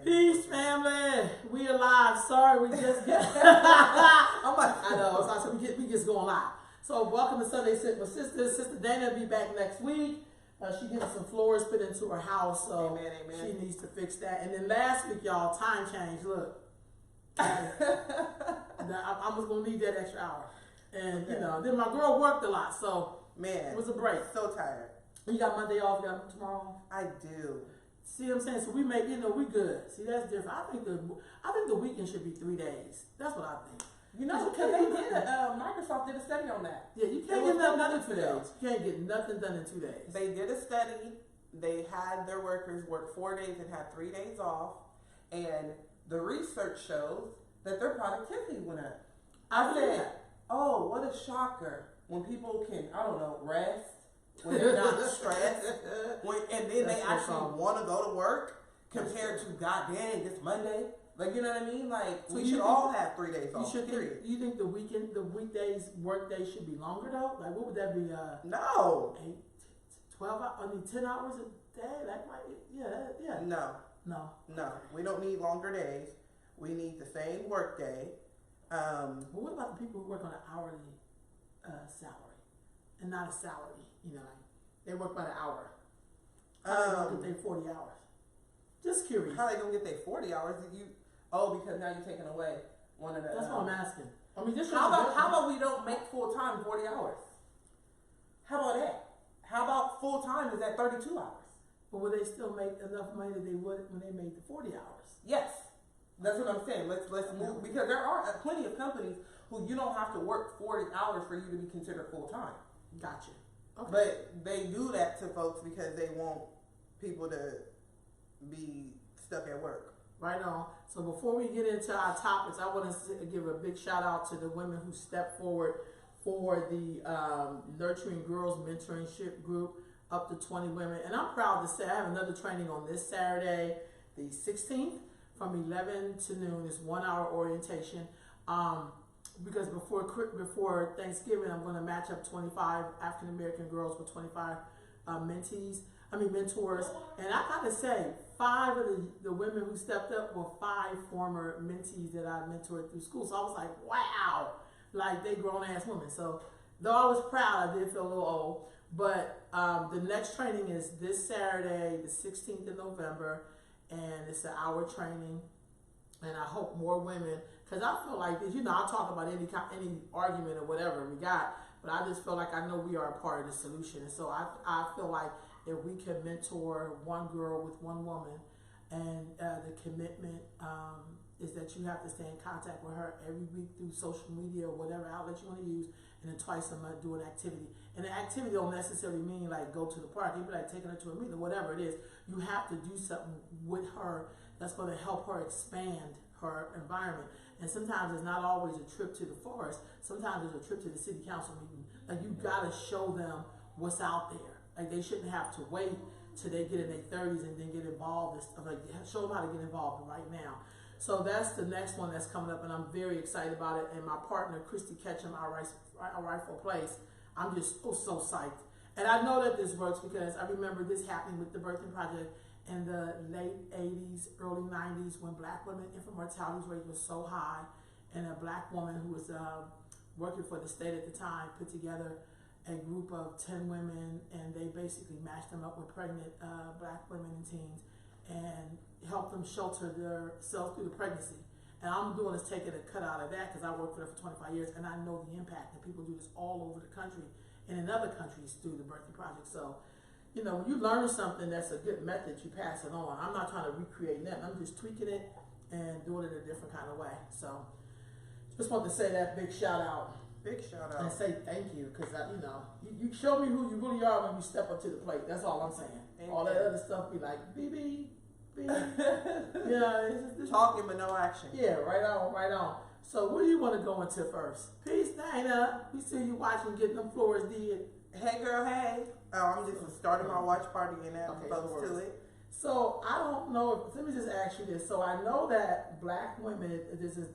Peace, family. We alive. Sorry, we just get. I know. So we just going live. So welcome to Sunday Sit with Sisters. Sister Dana will be back next week. She getting some floors put into her house, so amen. She needs to fix that. And then last week, y'all, time change. Look, I was gonna need that extra hour, and okay. Then my girl worked a lot, so man, it was a break. So tired. You got Monday off. You got tomorrow off. I do. See what I'm saying? So we make, we good. See, that's different. I think the weekend should be 3 days. That's what I think. Because they did Microsoft did a study on that. Yeah, you can't get nothing done in 2 days. You can't get nothing done in 2 days. They did a study. They had their workers work 4 days and had 3 days off. And the research shows that their productivity went up. I said, oh, what a shocker. When people can, rest. When they're not stressed, and then they actually want to go to work compared to God dang, it's Monday. Like, you know what I mean? Like, so we should all have 3 days off. You think the weekdays, work days should be longer though? Like, what would that be? No. 8, 12 hours? I mean, 10 hours a day? That might be, yeah. No. We don't need longer days. We need the same work day. But what about the people who work on an hourly salary and not a salary? They work by the hour. How they gonna get their 40 hours? Just curious. How they gonna get their 40 hours? Because now you're taking away one of the. That's what I'm asking. I mean, how about we don't make full time 40 hours? How about that? How about full time is at 32 hours? But will they still make enough money that they would when they made the 40 hours? Yes, that's what I'm saying. Let's move, because there are plenty of companies who you don't have to work 40 hours for you to be considered full time. Gotcha. Okay. But they do that to folks because they want people to be stuck at work. Right on. So before we get into our topics, I want to give a big shout out to the women who stepped forward for the Nurturing Girls Mentorship Group, up to 20 women. And I'm proud to say I have another training on this Saturday, the 16th, from 11 to noon. It's 1 hour orientation. Because before Thanksgiving, I'm going to match up 25 African American girls with 25 mentors. And I got to say, 5 of the women who stepped up were 5 former mentees that I mentored through school. So I was like, wow, like they grown ass women. So though I was proud, I did feel a little old. But the next training is this Saturday, the 16th of November, and it's an hour training. And I hope more women, because I feel like this, I'll talk about any argument or whatever we got, but I just feel like I know we are a part of the solution. And so I feel like if we can mentor one girl with one woman, and the commitment is that you have to stay in contact with her every week through social media or whatever outlet you want to use, and then twice a month do an activity. And the activity don't necessarily mean like go to the park, you be like taking her to a meeting or whatever it is. You have to do something with her that's going to help her expand her environment. And sometimes it's not always a trip to the forest. Sometimes it's a trip to the city council meeting. Like, you got to show them what's out there. Like, they shouldn't have to wait till they get in their 30s and then get involved and stuff. Like, show them how to get involved right now. So that's the next one that's coming up, and I'm very excited about it. And my partner, Christy Ketchum, Our Rightful Place, I'm just so psyched. And I know that this works because I remember this happening with the Birthing Project in the late 80s, early 90s, when black women infant mortality rate was so high, and a black woman who was working for the state at the time put together a group of 10 women, and they basically matched them up with pregnant black women and teens and helped them shelter themselves through the pregnancy. And I'm doing is taking a cut out of that because I worked for them for 25 years, and I know the impact, and people do this all over the country and in other countries through the Birthing Project. So, when you learn something that's a good method, you pass it on. I'm not trying to recreate that. I'm just tweaking it and doing it a different kind of way. So, just want to say that big shout out. Big shout out. And say thank you, because, you show me who you really are when you step up to the plate. That's all I'm saying. Amen. All that other stuff be like, BB. Talking but no action. Yeah, right on. So where do you want to go into first? Peace, Dana. We see you watching, getting them floors did. Hey girl, hey. I'm just starting my watch party and adding folks to it. So I don't know. Let me just ask you this. So I know that black women, there's an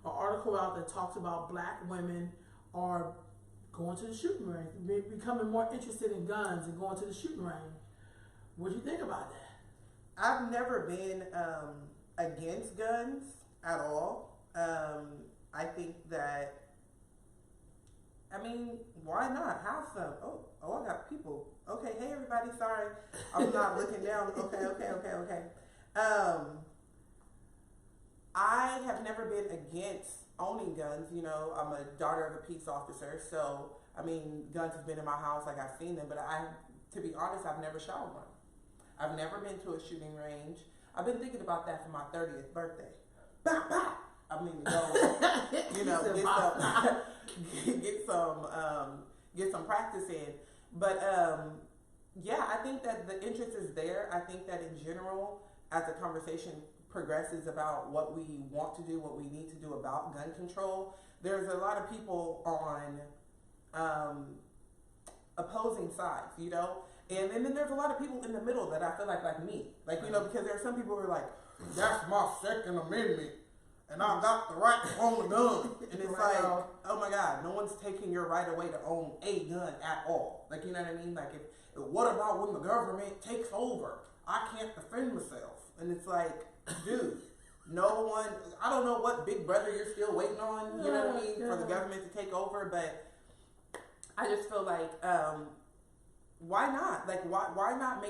article out that talks about black women are going to the shooting range, becoming more interested in guns and going to the shooting range. What do you think about that? I've never been against guns at all. I think that, I mean, why not have some? Oh, I got people. Okay, hey everybody, sorry, I'm not looking down. Okay. I have never been against owning guns. You know, I'm a daughter of a peace officer, so I mean, guns have been in my house, like I've seen them, but to be honest, I've never shot one. I've never been to a shooting range. I've been thinking about that for my 30th birthday. Bah, bah. I mean, to go, you know, get some practice in. But yeah, I think that the interest is there. I think that in general, as the conversation progresses about what we want to do, what we need to do about gun control, there's a lot of people on opposing sides, you know? And then there's a lot of people in the middle that I feel like me. Like, you know, because there are some people who are like, that's my Second Amendment, and I got the right to own a gun. And it's like, oh my God, no one's taking your right away to own a gun at all. Like, you know what I mean? Like, what about when the government takes over? I can't defend myself. And it's like, dude, no one, I don't know what big brother you're still waiting on, you know what I mean, for the government to take over, but I just feel like, why not? Like, why not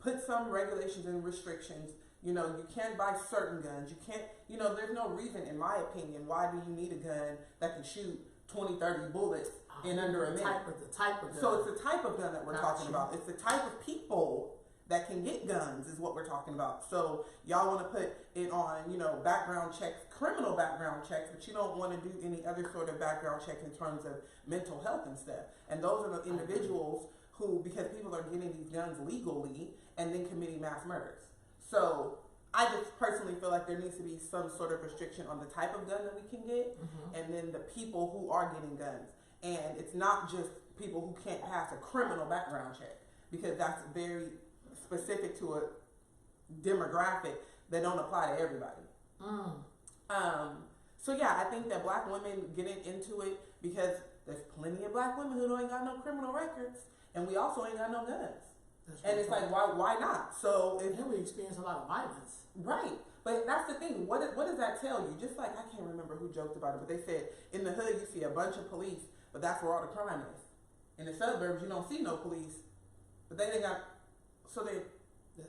put some regulations and restrictions? You know, you can't buy certain guns. You can't, you know, there's no reason, in my opinion, why do you need a gun that can shoot 20, 30 bullets in under a minute? The type of gun. So it's the type of gun that we're talking about. It's the type of people that can get guns is what we're talking about. So y'all want to put it on, you know, background checks, criminal background checks, but you don't want to do any other sort of background checks in terms of mental health and stuff. And those are the individuals who, because people are getting these guns legally and then committing mass murders. So I just personally feel like there needs to be some sort of restriction on the type of gun that we can get, and then the people who are getting guns. And it's not just people who can't pass a criminal background check, because that's very specific to a demographic that don't apply to everybody. So yeah, I think that black women getting into it, because there's plenty of black women who ain't got no criminal records, and we also ain't got no guns. And it's like, why not? So if we experience a lot of violence. Right. But that's the thing. What does that tell you? Just like, I can't remember who joked about it, but they said in the hood you see a bunch of police, but that's where all the crime is. In the suburbs you don't see no police, but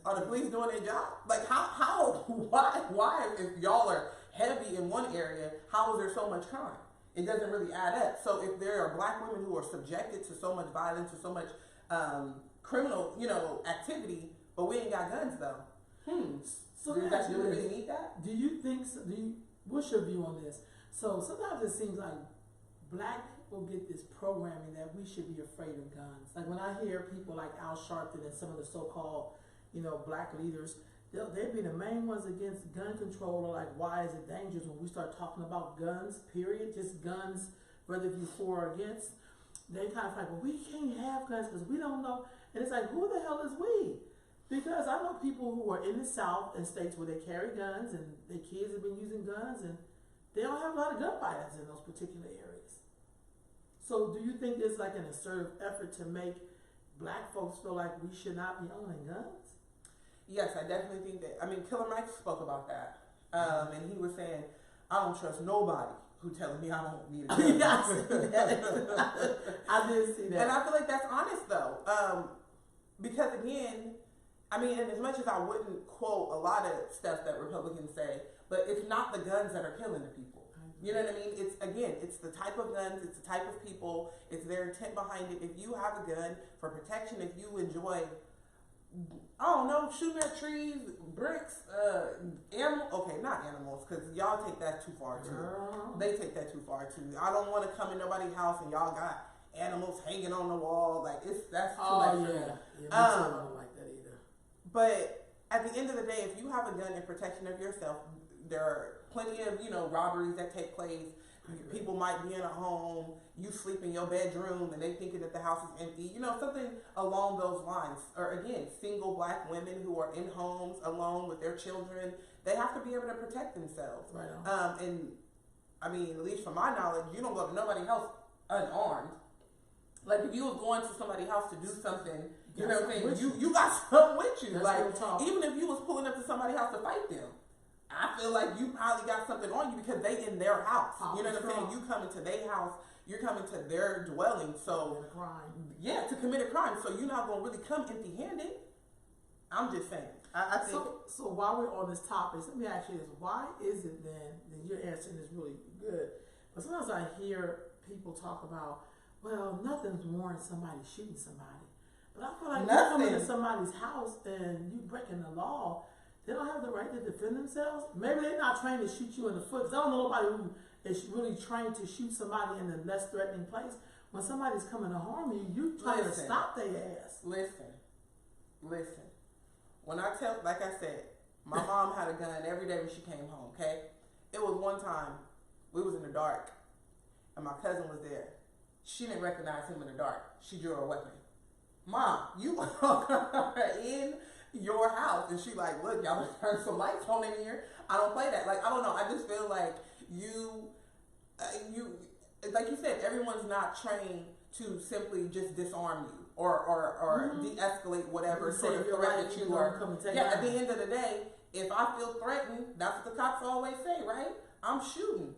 are the police doing their job? Like, why if y'all are heavy in one area, how is there so much crime? It doesn't really add up. So if there are black women who are subjected to so much violence or so much criminal, you know, activity, but we ain't got guns though. So do we really need that? Do you think so? What's your view on this? So sometimes it seems like black people get this programming that we should be afraid of guns. Like when I hear people like Al Sharpton and some of the so-called, you know, black leaders, they'd be the main ones against gun control, or like, why is it dangerous when we start talking about guns, period, just guns, whether it be for or against. They kind of like, well, we can't have guns because we don't know. And it's like, who the hell is we? Because I know people who are in the South and states where they carry guns and their kids have been using guns, and they don't have a lot of gun violence in those particular areas. So do you think there's like an assertive effort to make black folks feel like we should not be owning guns? Yes, I definitely think that. I mean, Killer Mike spoke about that. And he was saying, I don't trust nobody who telling me I don't need a gun. I did see that. And I feel like that's honest though. Because again, I mean, and as much as I wouldn't quote a lot of stuff that Republicans say, but it's not the guns that are killing the people. You know what I mean? It's the type of guns, it's the type of people, it's their intent behind it. If you have a gun for protection, if you enjoy, I don't know, shooting at trees, bricks, not animals, because y'all take that too far too. They take that too far too. I don't want to come in nobody's house and y'all got animals hanging on the wall. Like, that's too much for me. I don't like that either. But at the end of the day, if you have a gun in protection of yourself, there are plenty of, you know, robberies that take place. People might be in a home, you sleep in your bedroom, and they thinking that the house is empty. You know, something along those lines. Or again, single black women who are in homes alone with their children, they have to be able to protect themselves. Right on. And I mean, at least from my knowledge, you don't go to nobody's house unarmed. Like if you was going to somebody's house to do something You know what I'm saying? You got something with you. That's like, even if you was pulling up to somebody's house to fight them, I feel like you probably got something on you because they in their house. You know what I'm saying? You come into their house, you're coming to their dwelling. So, yeah, to commit a crime. So you're not going to really come empty-handed. I'm just saying. I think. So while we're on this topic, let me ask you this. Why is it then, and you're answering this really good, but sometimes I hear people talk about, well, nothing's warrant somebody shooting somebody. But I feel like you come into somebody's house and you breaking the law, they don't have the right to defend themselves. Maybe they're not trained to shoot you in the foot. Because I don't know nobody who is really trained to shoot somebody in a less threatening place. When somebody's coming to harm you, you trying to stop their ass. Listen. When I tell, like I said, my mom had a gun every day when she came home, okay? It was one time, we was in the dark, and my cousin was there. She didn't recognize him in the dark. She drew her weapon. Mom, you in your house, and she like, look, y'all better turn some lights on in here. I don't play that. Like, I don't know. I just feel like you, like you said, everyone's not trained to simply just disarm you or de-escalate whatever sort of threat that you are. Yeah, at the end of the day, if I feel threatened, that's what the cops always say, right? I'm shooting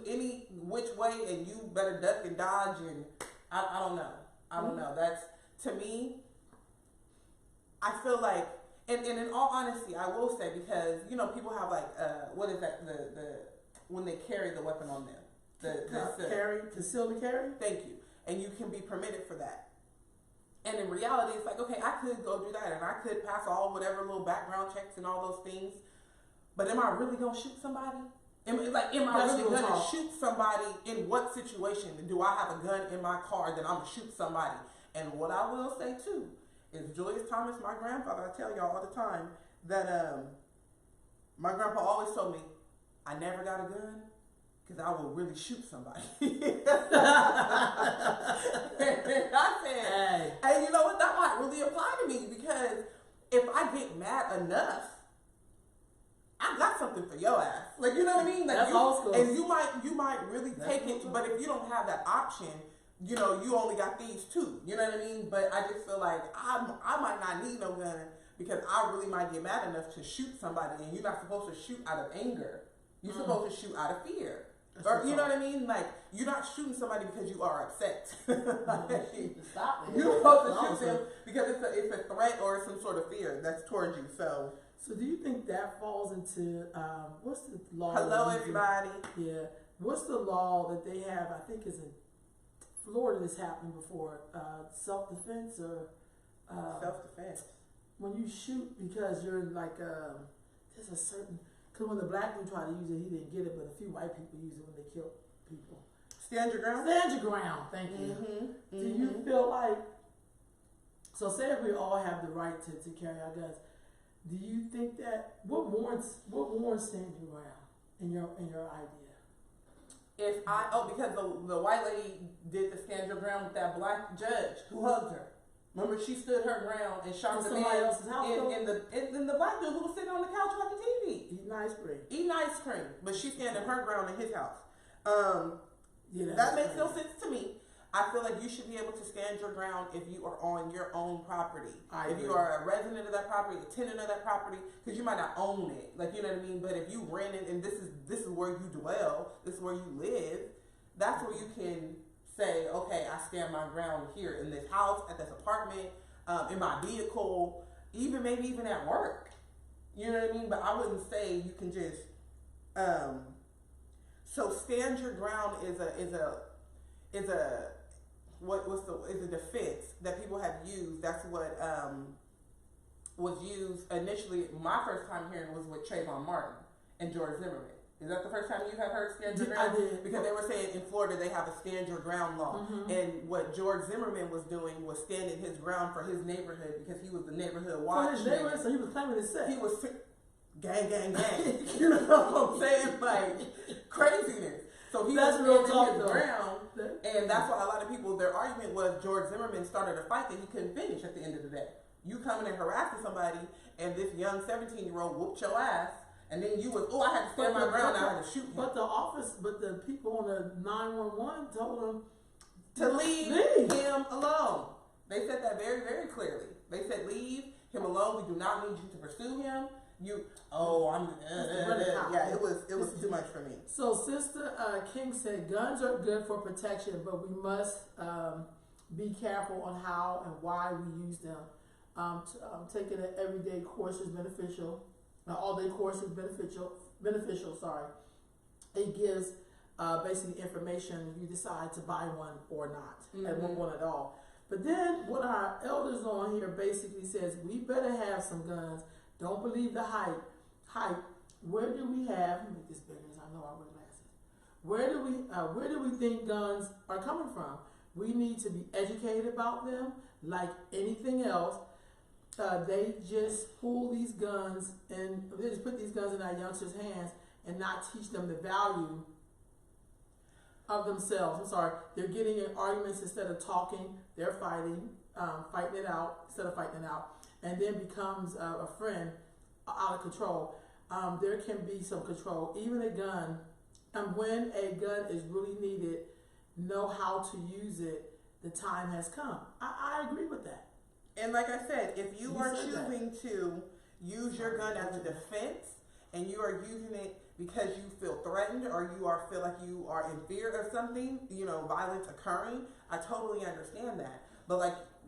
any which way, and you better duck and dodge. And I don't know. That's, to me, I feel like, and in all honesty, I will say, because, you know, people have like, what is that, the when they carry the weapon on them. Concealed carry? Thank you. And you can be permitted for that. And in reality, it's like, okay, I could go do that, and I could pass all whatever little background checks and all those things, but am I really going to shoot somebody? Am I really going to shoot somebody? In what situation? Do I have a gun in my car that I'm going to shoot somebody? And what I will say, too, is Julius Thomas, my grandfather, I tell y'all all the time, that my grandpa always told me, I never got a gun, because I will really shoot somebody. And I said, hey, you know what? That might really apply to me, because if I get mad enough, I got something for your ass. Like, you know what I mean? Like, that's old school. And you might really take it, but if you don't have that option, you know, you only got these two. You know what I mean? But I just feel like I might not need no gun, because I really might get mad enough to shoot somebody, and you're not supposed to shoot out of anger. You're supposed to shoot out of fear. Or, you know what I mean? Like, you're not shooting somebody because you are upset. Stop it. You're supposed to shoot them because it's a threat or some sort of fear that's towards you. So do you think that falls into, what's the law? Hello, everybody. Yeah. What's the law that they have? I think it's in Florida. This happened before. Self-defense or? Self-defense. When you shoot because you're like, there's a certain... Because when the black dude tried to use it, he didn't get it, but a few white people use it when they kill people. Stand your ground? Stand your ground, thank you. Do you feel like, so say if we all have the right to carry our guns, do you think that, what warrants stand your ground in your idea? Because the white lady did the stand your ground with that black judge who hugged her. Remember, she stood her ground and shot the man in the black dude who was sitting on the couch watching TV. Eating ice cream. But she standing her ground in his house. That makes no sense to me. I feel like you should be able to stand your ground if you are on your own property. If you are a resident of that property, a tenant of that property, because you might not own it. Like, you know what I mean? But if you rent it and this is where you dwell, this is where you live, that's where you can say, okay, I stand my ground here in this house, at this apartment, in my vehicle, maybe even at work. You know what I mean? But I wouldn't say you can just. So stand your ground is a defense that people have used. That's what was used initially. My first time hearing was with Trayvon Martin and George Zimmerman. Is that the first time you have heard stand your ground? I did. Because they were saying in Florida they have a stand your ground law. And what George Zimmerman was doing was standing his ground for his neighborhood, because he was the neighborhood watch. So he was claiming his set. He was gang, gang, gang. You know what I'm saying? Like, craziness. So he was standing his ground. And that's why a lot of people, their argument was George Zimmerman started a fight that he couldn't finish at the end of the day. You coming and harassing somebody, and this young 17-year-old whooped your ass. And then you was, I had to stand my ground, I had to shoot him. But the people on the 911 told him to leave him alone. They said that very, very clearly. They said, leave him alone. We do not need you to pursue him. Yeah, it was too much for me. So Sister King said, guns are good for protection, but we must be careful on how and why we use them. Taking an everyday course is beneficial. All-day course is beneficial. Sorry, it gives basically information. You decide to buy one or not, and one at all. But then what our elders on here basically says, we better have some guns. Don't believe the hype. Where do we have? Let me make this bigger, because I know I wear glasses. Where do we think guns are coming from? We need to be educated about them, like anything else. They just pull these guns and they just put these guns in our youngsters' hands and not teach them the value of themselves. I'm sorry, they're getting in arguments instead of talking. They're fighting it out instead of fighting it out, and then becomes a friend out of control. There can be some control, even a gun. And when a gun is really needed, know how to use it. The time has come. I agree with that. And like I said, if you are choosing to use your gun as a defense, and you are using it because you feel threatened or feel like you are in fear of something, violence occurring, I totally understand that. But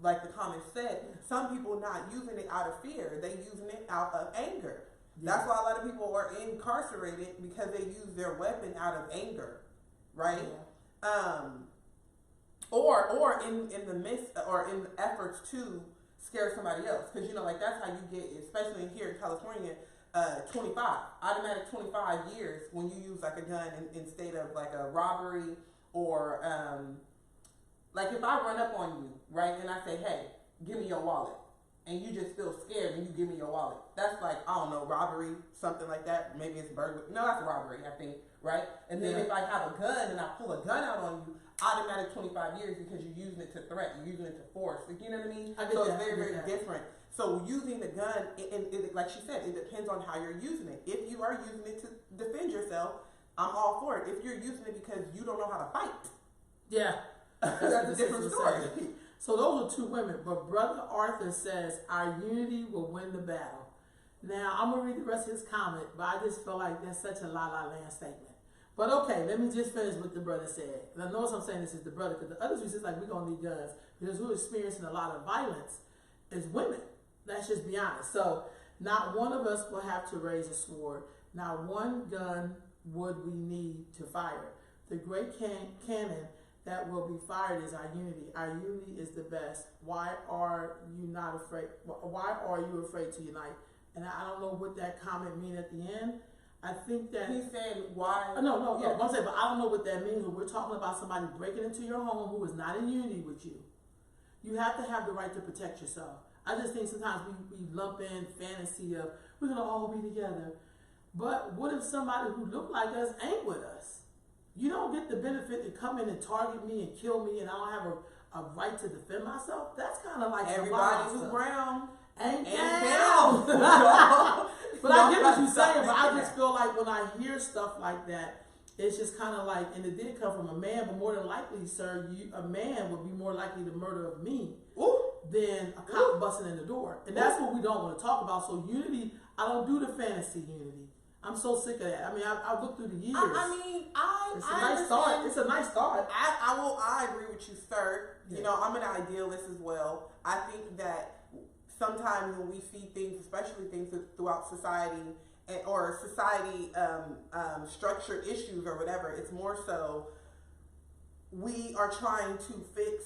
like the comment said, some people not using it out of fear, they using it out of anger. Yeah. That's why a lot of people are incarcerated, because they use their weapon out of anger, right? Yeah. Or in the midst or in efforts to scare somebody else, because that's how you get, especially here in California, 25 automatic 25 years when you use like a gun instead of like a robbery or like if I run up on you, right, and I say, hey, give me your wallet, and you just feel scared and you give me your wallet, that's like, I don't know, robbery, something like that. Maybe it's burglary. No, that's robbery, I think, right? And then if I have a gun and I pull a gun out on you, automatic 25 years, because you're using it to threat, you're using it to force. You know what I mean? So it's very, very different. So using the gun, and like she said, it depends on how you're using it. If you are using it to defend yourself, I'm all for it. If you're using it because you don't know how to fight, that's a different story. So those are two women, but Brother Arthur says our unity will win the battle. Now I'm gonna read the rest of his comment, but I just feel like that's such a la-la land statement. But okay, let me just finish what the brother said. And I know I'm saying this is the brother, because the others who says like we're gonna need guns, because we're experiencing a lot of violence is women. Let's just be honest. So not one of us will have to raise a sword. Not one gun would we need to fire. The great cannon that will be fired is our unity. Our unity is the best. Why are you not afraid? Why are you afraid to unite? And I don't know what that comment means at the end. I think that he said why. No. I'm saying, but I don't know what that means when we're talking about somebody breaking into your home who is not in unity with you. You have to have the right to protect yourself. I just think sometimes we lump in fantasy of we're gonna all be together. But what if somebody who look like us ain't with us? You don't get the benefit to come in and target me and kill me, and I don't have a right to defend myself. That's kind of like everybody who's brown ain't down. But I get what you're saying, but I just feel like when I hear stuff like that, it's just kind of like, and it did come from a man, but more than likely, sir, a man would be more likely to murder of me than a cop busting in the door. And that's what we don't want to talk about. So unity, I don't do the fantasy unity. I'm so sick of that. I mean, I looked through the years. It's a nice start. It's a nice start. I agree with you, sir. Yeah. I'm an idealist as well. I think that sometimes when we see things, especially things throughout society or society structured issues or whatever, it's more so we are trying to fix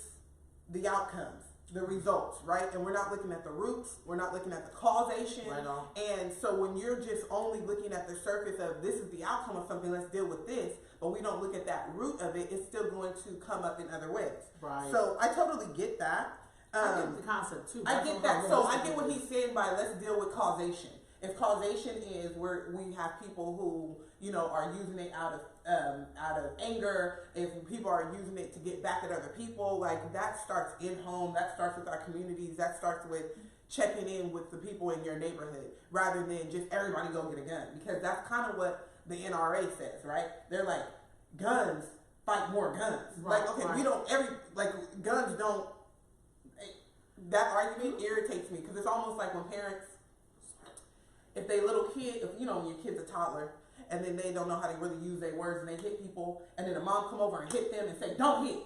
the outcomes, the results, right? And we're not looking at the roots. We're not looking at the causation. Right on. And so when you're just only looking at the surface of this is the outcome of something, let's deal with this, but we don't look at that root of it, it's still going to come up in other ways. Right. So I totally get that. I get the concept too. I get that. So I get what he's saying by let's deal with causation. If causation is where we have people who are using it out of anger, if people are using it to get back at other people, like that starts in home, that starts with our communities, that starts with checking in with the people in your neighborhood, rather than just everybody go get a gun, because that's kind of what the NRA says, right? They're like, guns fight more guns. Right, like, okay, right. we don't guns don't. that argument irritates me because it's almost like when parents, if they little kid, if you know when your kid's a toddler and then they don't know how to really use their words and they hit people, and then the mom come over and hit them and say, "Don't hit."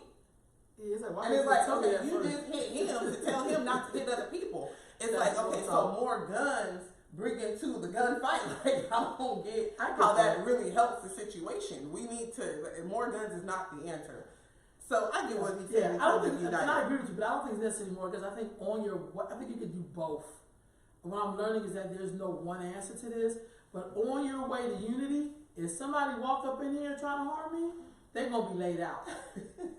Yeah, it's like, why And it's like, okay, that you first? just hit him to tell him not to hit other people. It's like, okay, so more guns bring into the gunfight. Like, I don't get how that really helps the situation. We need to, more guns is not the answer. So I get what he's saying. Yeah, I don't think, and I agree with you, but I don't think it's necessary anymore because I think I think you could do both. What I'm learning is that there's no one answer to this, but on your way to unity, if somebody walk up in here trying to harm me, they're gonna be laid out,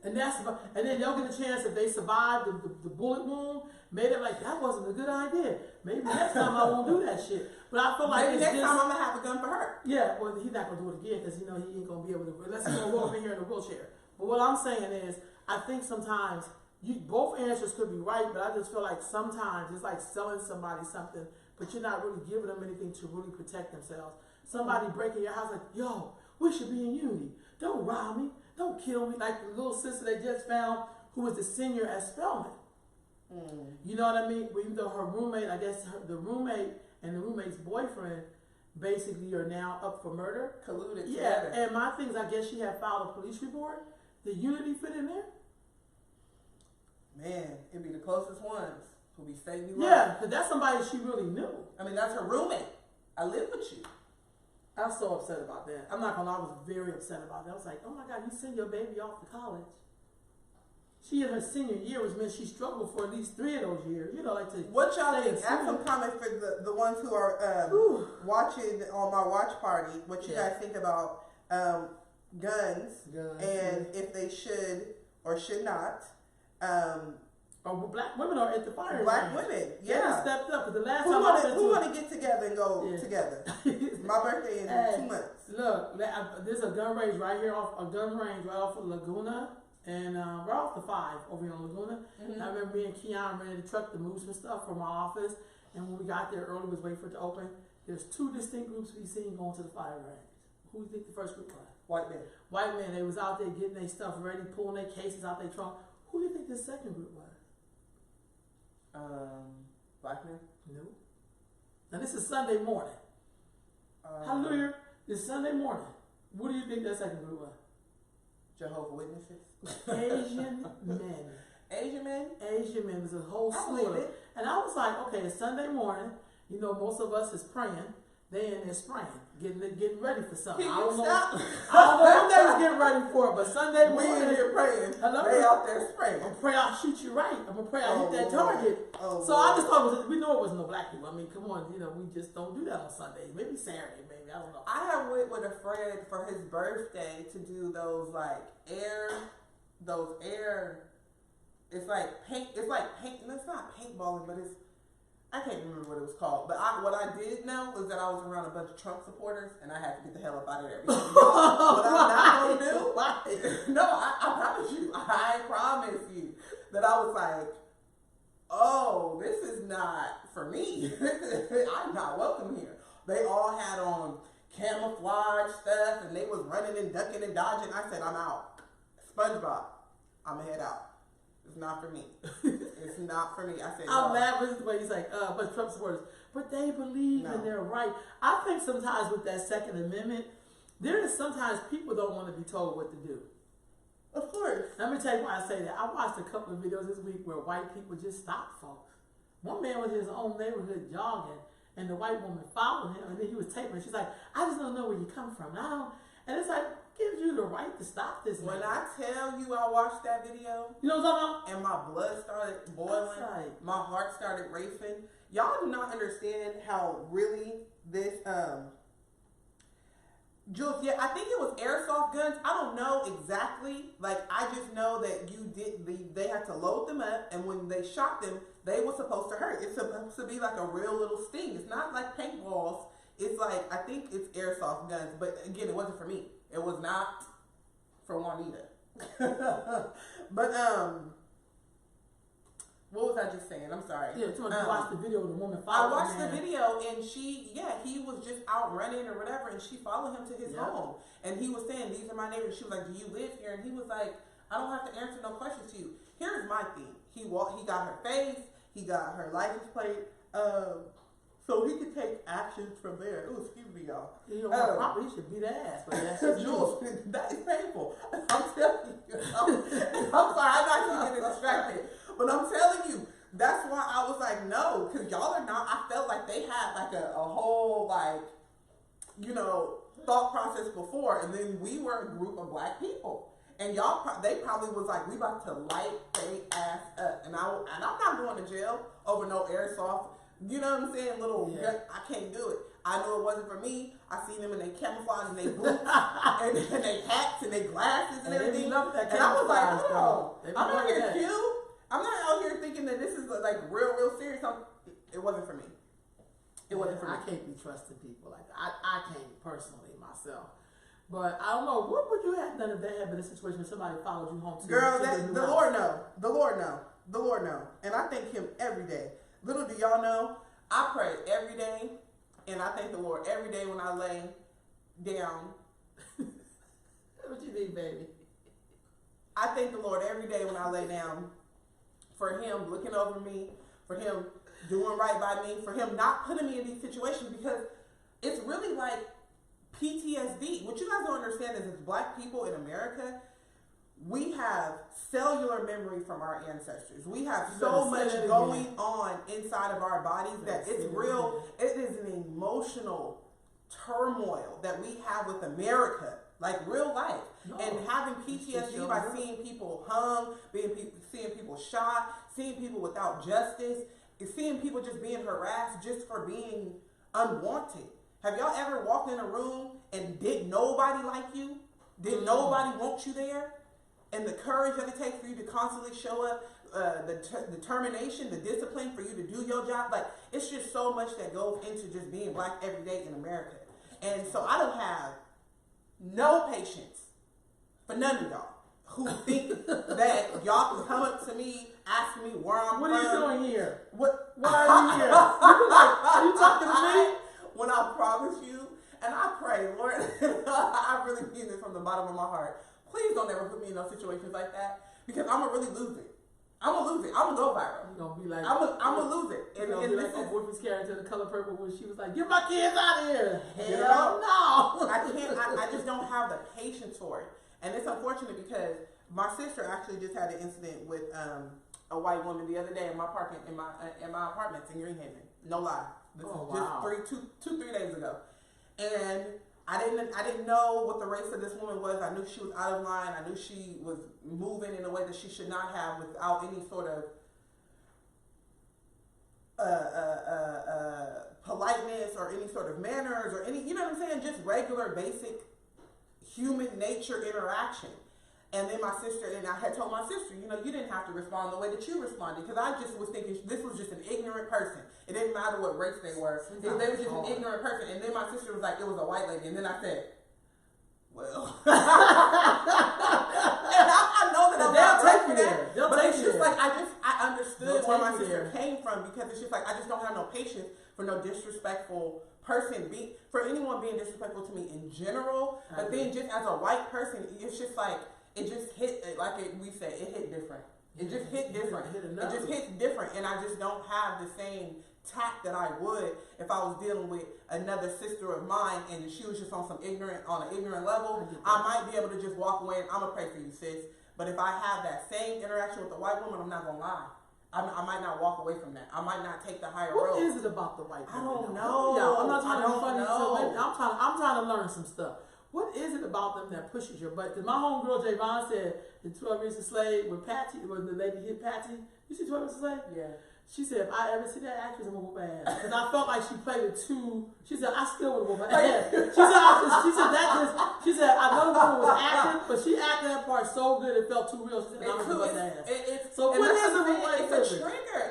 and then they'll get a chance if they survive the bullet wound. Maybe they're like, that wasn't a good idea. Maybe next time I won't do that shit. But I feel like maybe next time I'm gonna have a gun for her. Yeah, well, he's not gonna do it again because he ain't gonna be able to. Unless he's gonna walk in here in a wheelchair. But what I'm saying is, I think sometimes both answers could be right, but I just feel like sometimes it's like selling somebody something, but you're not really giving them anything to really protect themselves. Somebody breaking your house like, yo, we should be in unity. Don't rob me. Don't kill me. Like the little sister they just found who was the senior at Spelman. You know what I mean? Even though her roommate, I guess the roommate and the roommate's boyfriend basically are now up for murder. Colluded yeah, together. And my thing is, I guess she had filed a police report. Did unity fit in there? Man, it'd be the closest ones who be saving you. Yeah, because that's somebody she really knew. I mean, that's her roommate. I live with you. I was so upset about that. I'm not gonna lie, I was very upset about that. I was like, oh my God, you send your baby off to college. She in her senior year, which meant she struggled for at least 3 of those years. You know, like to what y'all think? Add some comments for the ones who are watching on my watch party. What you guys think about guns and if they should or should not. Black women are at the fire. Black women, yeah, stepped up. Because the last who time who want to get together and go together? My birthday is in 2 months. Look, there's a gun range right here off of Laguna. And we're off the 5 over here on Laguna. I remember me and Keon rented a truck to move some stuff from my office. And when we got there early, was waiting for it to open. There's 2 distinct groups we seen going to the fire range. Who do you think the first group was? White men. White men. They was out there getting their stuff ready, pulling their cases out their trunk. Who do you think the second group was? Black men. No. Now this is Sunday morning. Hallelujah. It's Sunday morning. What do you think that second group was? Jehovah's Witnesses. Asian men. Asian men? Asian men. There's a whole slew of it. And I was like, okay, it's Sunday morning. You know, most of us is praying. They in there spraying, getting ready for something. I don't know what they was getting ready for, but Sunday morning. We in here praying. They out there spraying. I'm gonna pray I'll shoot you right. I'm gonna pray I'll hit that target. So I just thought we know it wasn't no black people. I mean, come on, we just don't do that on Sundays. Maybe Saturday, maybe, I don't know. I have went with a friend for his birthday to do those air. It's like paint. It's not paintballing, but it's. I can't remember what it was called, but what I did know was that I was around a bunch of Trump supporters, and I had to get the hell up out of there. Because what I'm not gonna do? No, I promise you that I was like, oh, this is not for me. I'm not welcome here. They all had on camouflage stuff, and they was running and ducking and dodging. I said, I'm out. SpongeBob, I'm gonna head out. It's not for me. It's not for me. I said, I'm laughing with the way he's like, but Trump supporters, but they believe in their right. I think sometimes with that Second Amendment, there is sometimes people don't want to be told what to do. Of course. Let me tell you why I say that. I watched a couple of videos this week where white people just stopped folks. One man was in his own neighborhood jogging, and the white woman followed him, and then he was taping. She's like, I just don't know where you come from. And it's like, gives you the right to stop this. When I tell you I watched that video, you know what I'm talking about? And my blood started boiling, my heart started racing. Y'all do not understand how really this Jules, yeah, I think it was airsoft guns. I don't know exactly. Like, I just know that they had to load them up, and when they shot them, they were supposed to hurt. It's supposed to be like a real little sting. It's not like paintballs. It's like, I think it's airsoft guns, but again, it wasn't for me. It was not for Juanita. But what was I just saying? I'm sorry. Yeah, you watched the video of the woman I watched the video, and he was just out running or whatever, and she followed him to his home. And he was saying, these are my neighbors. She was like, do you live here? And he was like, I don't have to answer no questions to you. Here's my thing. He got her face. He got her license plate. So he could take actions from there. Ooh, excuse me, y'all. You know, probably he should beat ass, but that's just Jules, that is painful. I'm telling you. I'm sorry, I'm not getting distracted. But I'm telling you, that's why I was like, no, because y'all are not, I felt like they had like a whole, like, you know, thought process before. And then we were a group of black people. And y'all, they probably was like, we about to light they ass up. And I'm not going to jail over no airsoft. You know what I'm saying? I can't do it. I knew it wasn't for me. I seen them in their camouflage and their boots and their hats and their glasses and everything. And I was like, oh, I'm not here cute. I'm not out here thinking that this is like real serious. It wasn't for me. It wasn't for me. I can't be trusting people like that. I can't personally myself. But I don't know. What would you have done if they had been a situation where somebody followed you home to Girl, the Lord know. The Lord know. The Lord know. And I thank him every day. Little do y'all know, I pray every day, and I thank the Lord every day when I lay down. What you need, baby? I thank the Lord every day when I lay down for him looking over me, for him doing right by me, for him not putting me in these situations, because it's really like PTSD. What you guys don't understand is as black people in America, we have cellular memory from our ancestors. We have so much going on inside of our bodies that it's real. It is an emotional turmoil that we have with America, like real life. No. And having PTSD by seeing people hung, seeing people shot, seeing people without justice, seeing people just being harassed just for being unwanted. Have y'all ever walked in a room and did nobody like you? Did nobody want you there? And the courage that it takes for you to constantly show up, the determination, the discipline for you to do your job. Like, it's just so much that goes into just being black every day in America. And so I don't have no patience for none of y'all who think that y'all can come up to me, ask me where I'm from. What are you doing here? What are you here? Are you talking to me? When I promise you, and I pray, Lord, I really mean this from the bottom of my heart. Please don't ever put me in those situations like that, because I'm gonna really lose it. I'm gonna lose it. I'm gonna go viral. You're gonna be like, I'm gonna lose it. And be like Wolfie's character in The Color Purple when she was like, "Get my kids out of here." Hell no. I can't. I just don't have the patience for it, and it's unfortunate because my sister actually just had an incident with a white woman the other day in my apartment in my apartments in Greenhaven. No lie. This is just 3 days ago, and I didn't know what the race of this woman was. I knew she was out of line. I knew she was moving in a way that she should not have, without any sort of politeness or any sort of manners or any, you know what I'm saying? Just regular, basic human nature interaction. And then my sister, and I had told my sister, you know, you didn't have to respond the way that you responded, because I just was thinking this was just an ignorant person. It didn't matter what race they were. They were just an ignorant person. And then my sister was like, it was a white lady. And then I said, well. And I know that I'm not right for that. But it's just like, I understood where my sister came from, because it's just like, I just don't have no patience for no disrespectful person, for anyone being disrespectful to me in general. But then just as a white person, it's just like, it just hit, like we said, it hit different. It just hit different. It just hits different, and I just don't have the same tact that I would if I was dealing with another sister of mine and she was just on an ignorant level. I might be able to just walk away and I'm gonna pray for you, sis. But if I have that same interaction with a white woman, I'm not gonna lie. I might not walk away from that. I might not take the higher road. What is it about the white woman? I don't know. Yeah, I'm not trying to be funny. So I'm trying to learn some stuff. What is it about them that pushes your butt? Because my homegirl Javon said in 12 Years a Slave, when the lady hit Patsy, you see 12 Years a Slave? Yeah. She said, if I ever see that actress, I'm going to whoop her ass. Because I felt like she played it too. She said, I still would whoop her ass. She said, I know the woman was acting, but she acted that part so good it felt too real. She said, I'm going to whoop her ass. So what is it with white It's a trigger.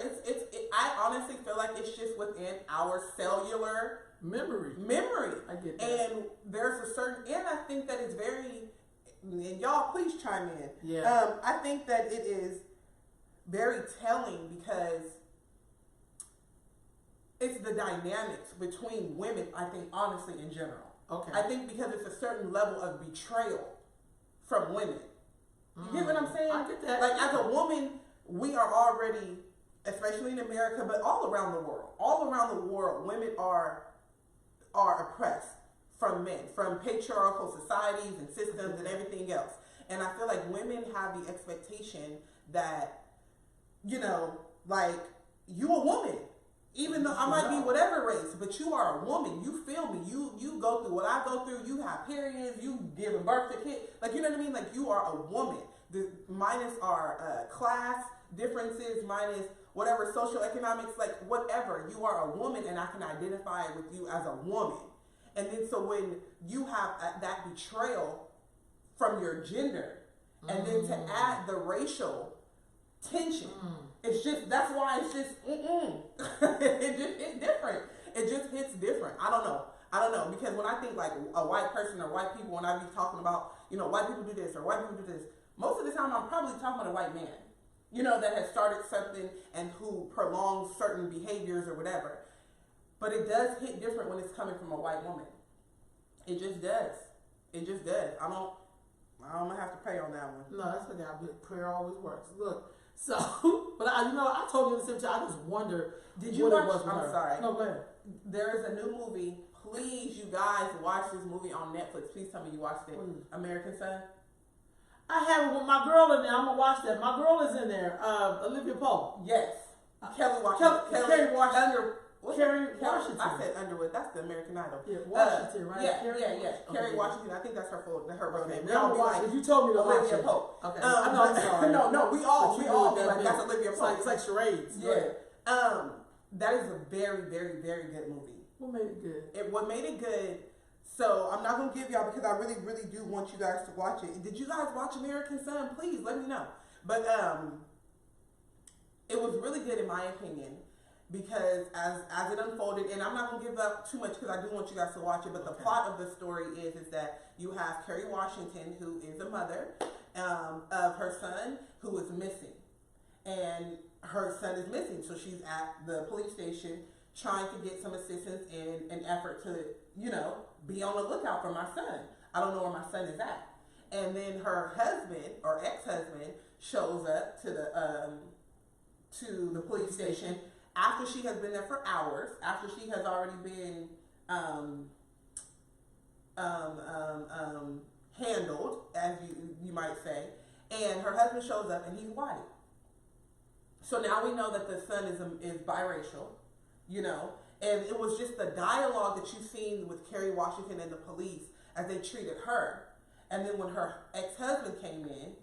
I honestly feel like it's just within our cellular memory. I get that. And there's a certain, and I think that it's very, and y'all please chime in. Yeah. I think that it is very telling, because it's the dynamics between women, I think, honestly, in general. Okay. I think because it's a certain level of betrayal from women. You get what I'm saying? I get that. Like, as a woman, we are already especially in America, but all around the world. All around the world, women are oppressed from men, from patriarchal societies and systems and everything else. And I feel like women have the expectation that, you know, like, you a woman. Even though I might be whatever race, but you are a woman. You feel me. You go through what I go through. You have periods. You giving birth to kids. Like, you know what I mean? Like, you are a woman. Minus our class differences, minus whatever social economics, like whatever. You are a woman, and I can identify with you as a woman. And then so when you have that betrayal from your gender, and then to add the racial tension, it's just, that's why it's just it's different. It just hits different. I don't know, because when I think like a white person or white people, when I be talking about, you know, white people do this or white people do this, most of the time I'm probably talking about a white man, you know, that has started something and who prolongs certain behaviors or whatever. But it does hit different when it's coming from a white woman. It just does. It just does. I'm gonna have to pray on that one. No, that's okay. Prayer always works. Look, so, but I told you in the same time, I just wonder. Did you watch? I'm sorry. No, go ahead. There is a new movie. Please, you guys, watch this movie on Netflix. Please tell me you watched it. American Son. I have it with my girl in there. I'm gonna watch that. My girl is in there. Olivia Pope. Yes. Kelly Washington. Kerry Washington. Kerry Washington. I said Underwood. That's the American Idol. Yeah, Washington, right? Yeah. Kerry Washington. I think that's her real name. Now watch. You told me to watch Olivia Pope. Okay. I'm sorry. No. We all be like, that's Olivia Pope. It's like charades. Yeah. That is a very, very, very good movie. What made it good? What made it good? So I'm not gonna give y'all, because I really, really do want you guys to watch it. Did you guys watch American Son? Please let me know. But it was really good in my opinion, because as it unfolded, and I'm not gonna give up too much because I do want you guys to watch it. But the plot of the story is that you have Kerry Washington, who is a mother of her son who is missing, and her son is missing. So she's at the police station trying to get some assistance in an effort to, you know, be on the lookout for my son. I don't know where my son is at. And then her husband or ex-husband shows up to the police station after she has been there for hours, after she has already been handled, as you might say. And her husband shows up and he's white. So now we know that the son is biracial, you know, and it was just the dialogue that you've seen with Kerry Washington and the police as they treated her. And then when her ex-husband came in,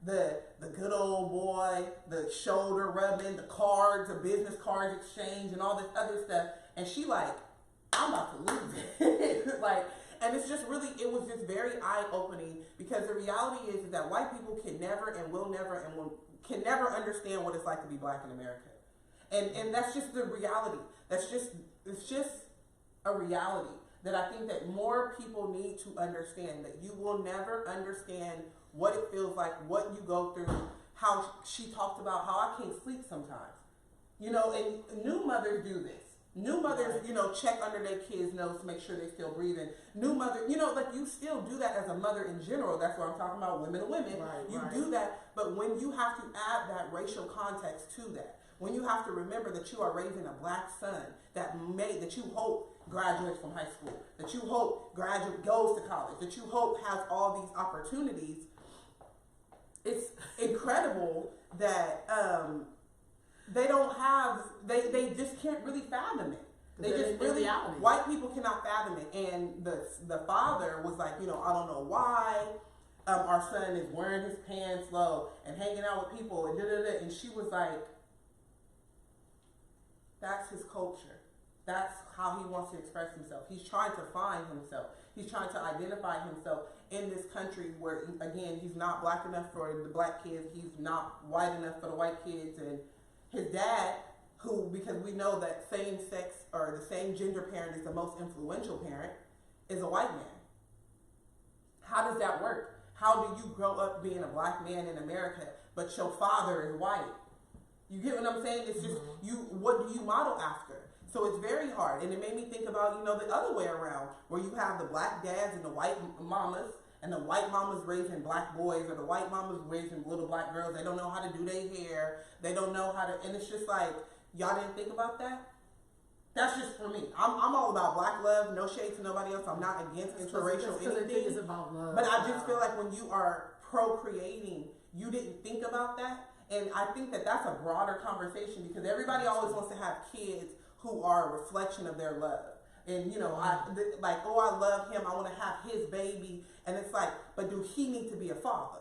the good old boy, the shoulder rubbing, the cards, the business cards exchange, and all this other stuff, and she like, I'm about to lose it. Like, and it's just really, it was just very eye-opening, because the reality is that white people can never and will never can never understand what it's like to be black in America. And that's just the reality. It's just a reality that I think that more people need to understand, that you will never understand what it feels like, what you go through, how she talked about how I can't sleep sometimes. You know, and new mothers do this. New mothers, you know, check under their kids' nose to make sure they're still breathing. New mother, you know, like you still do that as a mother in general. That's what I'm talking about, women to women. You do that, but when you have to add that racial context to that, when you have to remember that you are raising a black son that you hope graduates from high school, that you hope goes to college, that you hope has all these opportunities, it's incredible that they don't have, they just can't really fathom it. They just really, white people cannot fathom it. And the father was like, you know, I don't know why our son is wearing his pants low and hanging out with people and da-da-da. And she was like, that's his culture. That's how he wants to express himself. He's trying to find himself. He's trying to identify himself in this country where, again, he's not black enough for the black kids. He's not white enough for the white kids. And his dad, who, because we know that same sex or the same gender parent is the most influential parent, is a white man. How does that work? How do you grow up being a black man in America, but your father is white? You get what I'm saying? It's just, what do you model after? So it's very hard. And it made me think about, you know, the other way around, where you have the black dads and the white mamas, and the white mama's raising black boys, or the white mama's raising little black girls. They don't know how to do their hair. They don't know how to, and it's just like, y'all didn't think about that? That's just for me. I'm all about black love, no shade to nobody else. I'm not against interracial anything. It's about love. But I just feel like when you are procreating, you didn't think about that. And I think that that's a broader conversation, because everybody always wants to have kids who are a reflection of their love. And I love him, I want to have his baby. And it's like, but do he need to be a father?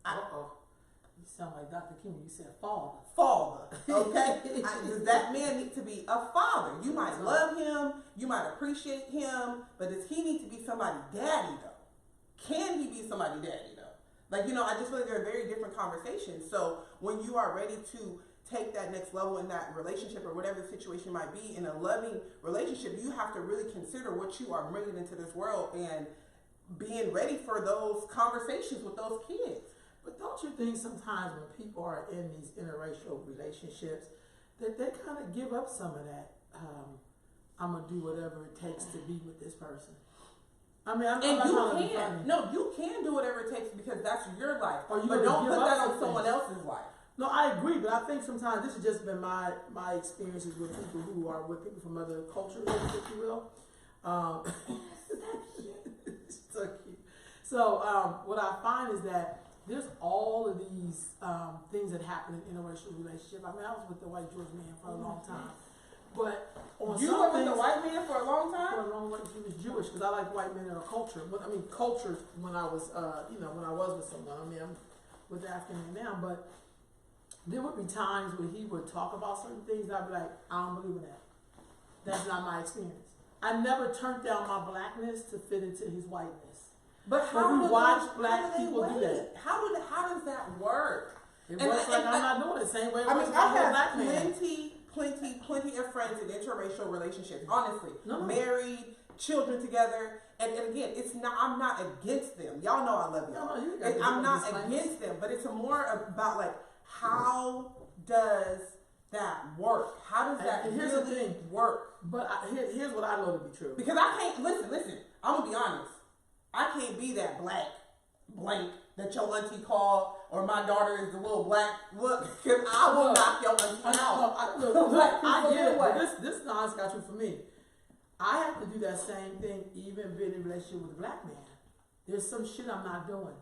You sound like Dr. King. You said father. Father, okay? Does that man need to be a father? You might love him, you might appreciate him, but does he need to be somebody's daddy though? Can he be somebody's daddy though? Like, I just feel like they're very different conversations. So when you are ready to take that next level in that relationship, or whatever the situation might be, in a loving relationship, you have to really consider what you are bringing into this world and being ready for those conversations with those kids. But don't you think sometimes when people are in these interracial relationships that they kind of give up some of that? I'm gonna do whatever it takes to be with this person. I mean, you can do whatever it takes, because that's your life. But don't put that on someone else's life. No, I agree, but I think sometimes this has just been my experiences with people who are with people from other cultures, if you will. So cute. So what I find is that there's all of these things that happen in interracial relationships. I mean, I was with the white Jewish man for a long time, but on you were with the white man for a long time. For a long time, he was Jewish, because I like white men in a culture. But I mean, culture when I was, when I was with someone. I mean, I'm with African men now, but there would be times where he would talk about certain things, and I'd be like, I don't believe in that. That's not my experience. I never turned down my blackness to fit into his whiteness. But how we watch black people do that? How does that work? It works like I'm not doing it the same way. I mean, I have plenty of friends in interracial relationships. Honestly, married, children together, and again, it's not. I'm not against them. Y'all know I love y'all. I'm not against them, but it's more about like, how does that work? How does that really work? But here's what I know to be true. Because I can't listen. I'm gonna be honest. I can't be that black blank that your auntie called, or my daughter is the little black look, because I will knock your auntie out. I get it, but this honest got you for me. I have to do that same thing, even being in a relationship with a black man. There's some shit I'm not doing,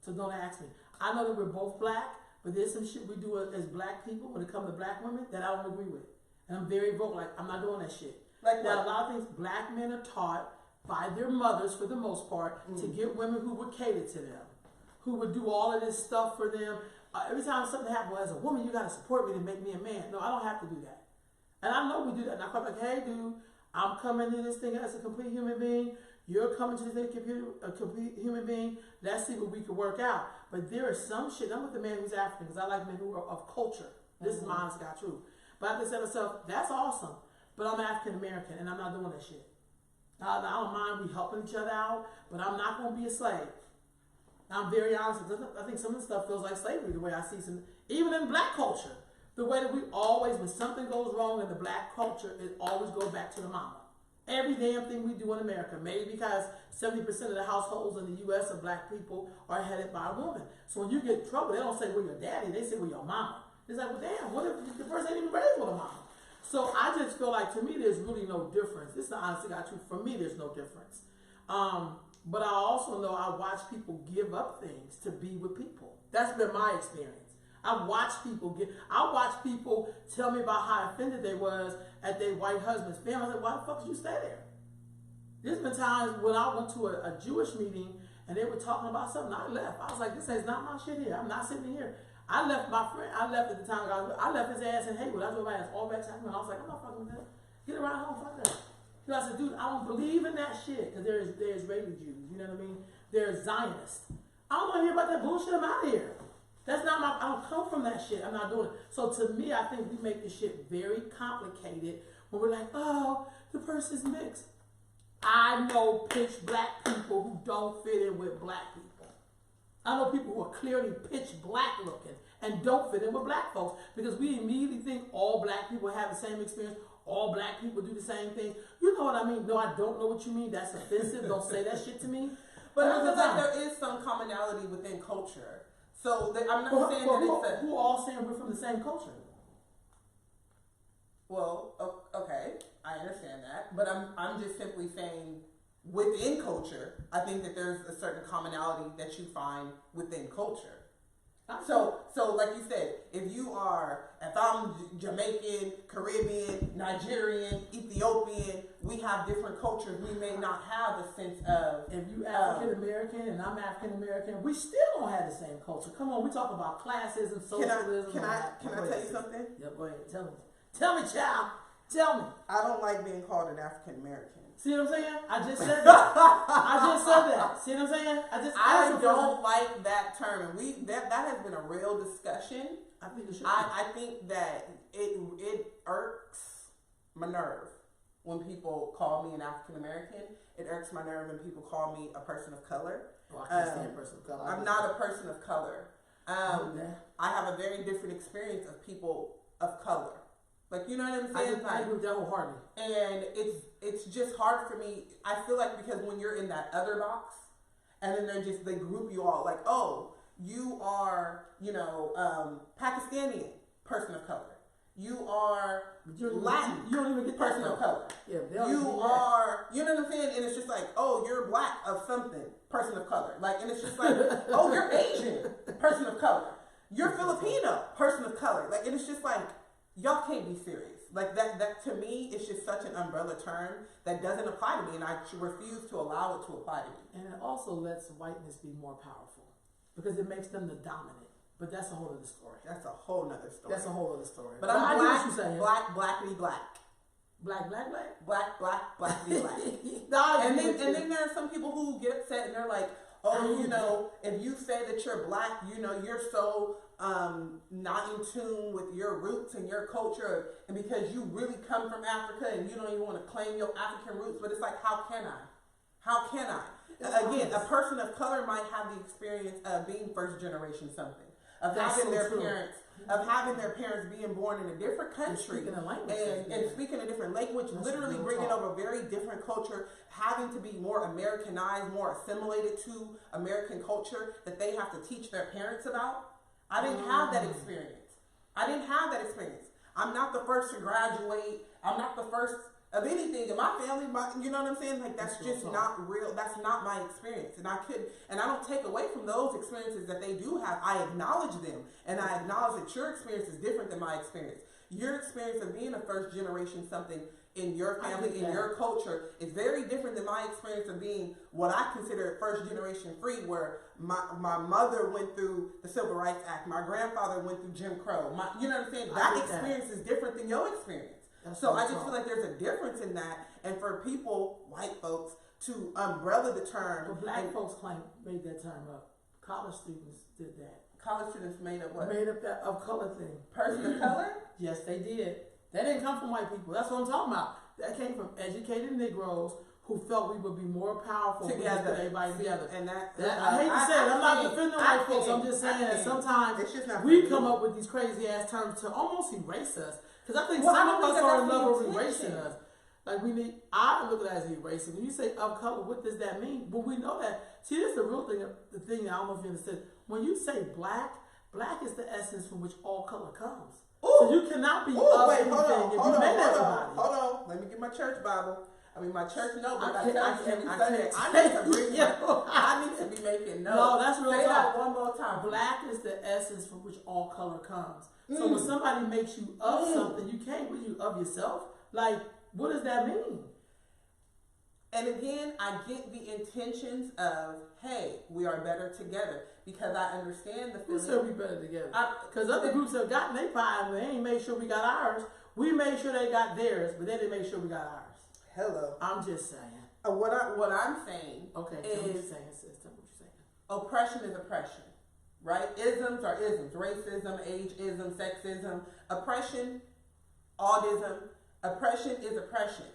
so don't ask me. I know that we're both black, but there's some shit we do as black people when it comes to black women that I don't agree with. And I'm very vocal, like, I'm not doing that shit. Like, now, a lot of things black men are taught by their mothers, for the most part, to get women who would cater to them, who would do all of this stuff for them. Every time something happens, well, as a woman, you got to support me to make me a man. No, I don't have to do that. And I know we do that. And I come like, hey, dude, I'm coming to this thing as a complete human being. You're coming to this thing a complete human being. Let's see what we can work out. But there is some shit. I'm with the man who's African, because I like men who are of culture. This is my honest God truth. But I have to say to myself, that's awesome. But I'm African American, and I'm not doing that shit. I don't mind we helping each other out, but I'm not going to be a slave. I'm very honest. I think some of the stuff feels like slavery, the way I see some, even in black culture, the way that we always, when something goes wrong in the black culture, it always goes back to the mama. Every damn thing we do in America, maybe because 70% of the households in the U.S. of black people are headed by a woman. So when you get in trouble, they don't say, well, your daddy, they say, well, your mama. It's like, well, damn, what if the person ain't even raised with a mama? So I just feel like, to me, there's really no difference. This is the honest God truth. For me, there's no difference. But I also know I watch people give up things to be with people. That's been my experience. I watch people tell me about how offended they was at their white husband's family. I was like, why the fuck did you stay there? There's been times when I went to a Jewish meeting and they were talking about something. I left. I was like, this is not my shit here. I'm not sitting here. I left my friend. I left at the time. I left his ass in Haywood. I drove my ass all back to him. And I was like, I'm not fucking with that. Get around home, fuck that. You know, I said, dude, I don't believe in that shit, because there's Israeli Jews. You know what I mean? There's Zionists. I don't want to hear about that bullshit. I'm out of here. That's not my. I don't come from that shit. I'm not doing it. So to me, I think we make this shit very complicated when we're like, oh, the person's mixed. I know pitch black people who don't fit in with black people. I know people who are clearly pitch black looking and don't fit in with black folks, because we immediately think all black people have the same experience. All black people do the same thing. You know what I mean? No, I don't know what you mean. That's offensive. Don't say that shit to me. But I feel like there is some commonality within culture. So I'm not saying that it's who all saying we're from the same culture. Well, okay, I understand that, but I'm just simply saying within culture, I think that there's a certain commonality that you find within culture. So like you said, if I'm Jamaican, Caribbean, Nigerian, Ethiopian, we have different cultures. We may not have a sense of. If you African American and I'm African American, we still don't have the same culture. Come on, we talk about classism, socialism. Can I tell you something? Yeah, go ahead. Tell me, child. Tell me. I don't like being called an African American. See what I'm saying? I just said that. See what I'm saying? I don't like that term, and that has been a real discussion. I think it should. I think that it irks my nerve when people call me an African American. It irks my nerve when people call me a person of color. Oh, I can't stand a person of color. I'm not a person of color. I have a very different experience of people of color. Like, you know what I'm saying? I agree with that wholeheartedly. And it's just hard for me. I feel like because when you're in that other box, and then they group you all like, oh, you are, Pakistani person of color. You are Latin. You don't even get person of color. Yeah, you are, you know what I'm saying? And it's just like, oh, you're black of something, person of color. Like, and it's just like, oh, you're Asian, person of color. You're Filipino, person of color. Like, and it's just like, y'all can't be serious. Like that to me is just such an umbrella term that doesn't apply to me, and I refuse to allow it to apply to me. And it also lets whiteness be more powerful because it makes them the dominant. But that's a whole other story. That's a whole other story. That's a whole other story. But I'm black, blackly black. Black. Blackly black. And then there are some people who get upset and they're like, oh, if you say that you're black, you're so not in tune with your roots and your culture, and because you really come from Africa and you don't even want to claim your African roots. But it's like, how can I? Again, a person of color might have the experience of being first generation something, of having their parents being born in a different country and speaking a different language, literally bringing over a very different culture, having to be more Americanized, more assimilated to American culture that they have to teach their parents about. I didn't have that experience. I'm not the first to graduate. I'm not the first of anything in my family. You know what I'm saying? Like, that's just not real. That's not my experience. And I don't take away from those experiences that they do have. I acknowledge them. And I acknowledge that your experience is different than my experience. Your experience of being a first generation something in your family, in your culture, is very different than my experience of being what I consider first generation free, where my mother went through the Civil Rights Act, my grandfather went through Jim Crow. You know what I'm saying? That experience is different than your experience. So I just feel like there's a difference in that, and for people, white folks, to umbrella the term. Well, black folks made that term up. College students did that. College students made up what? Made up that of color thing. Person of color? Yes, they did. That didn't come from white people. That's what I'm talking about. That came from educated Negroes who felt we would be more powerful together, everybody together. And I hate to say it, I'm not defending white folks. I'm just saying that sometimes we come up with these crazy ass terms to almost erase us. Because I think some of us are in love with erasing us. Like I look at it as erasing. When you say of color, what does that mean? But we know that. See, this is the real thing. The thing that I don't know if you understand. When you say black is the essence from which all color comes. Ooh. So you cannot be of anything if you made everybody. Hold on. Let me get my church Bible. I mean, my church notebook. I need to be making notes. No, that's real. Say that one more time. Black is the essence from which all color comes. So when somebody makes you of something, you can't be you of yourself. Like, what does that mean? And again, I get the intentions of, hey, we are better together, because I understand the feeling. Who said we better together? Because other groups have gotten their pie and they ain't made sure we got ours. We made sure they got theirs, but they didn't make sure we got ours. Hello. I'm just saying. What I'm saying oppression is oppression, right? Isms are isms. Racism, ageism, sexism. Oppression, autism. Oppression is oppression,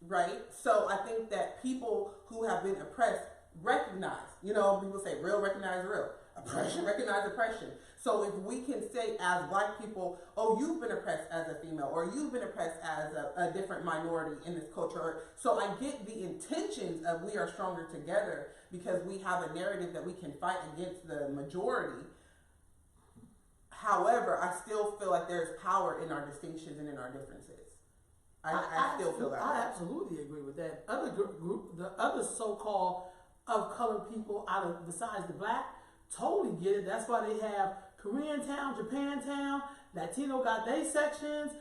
right? So I think that people who have been oppressed recognize, people say real recognize real. oppression, recognize oppression. So if we can say as Black people, oh, you've been oppressed as a female, or you've been oppressed as a different minority in this culture. So I get the intentions of we are stronger together because we have a narrative that we can fight against the majority. However, I still feel like there's power in our distinctions and in our differences. I still feel that. I absolutely agree with that. Other group, the other so-called of color people out of besides the Black, totally get it. That's why they have Koreatown, Japantown, Latino got their sections.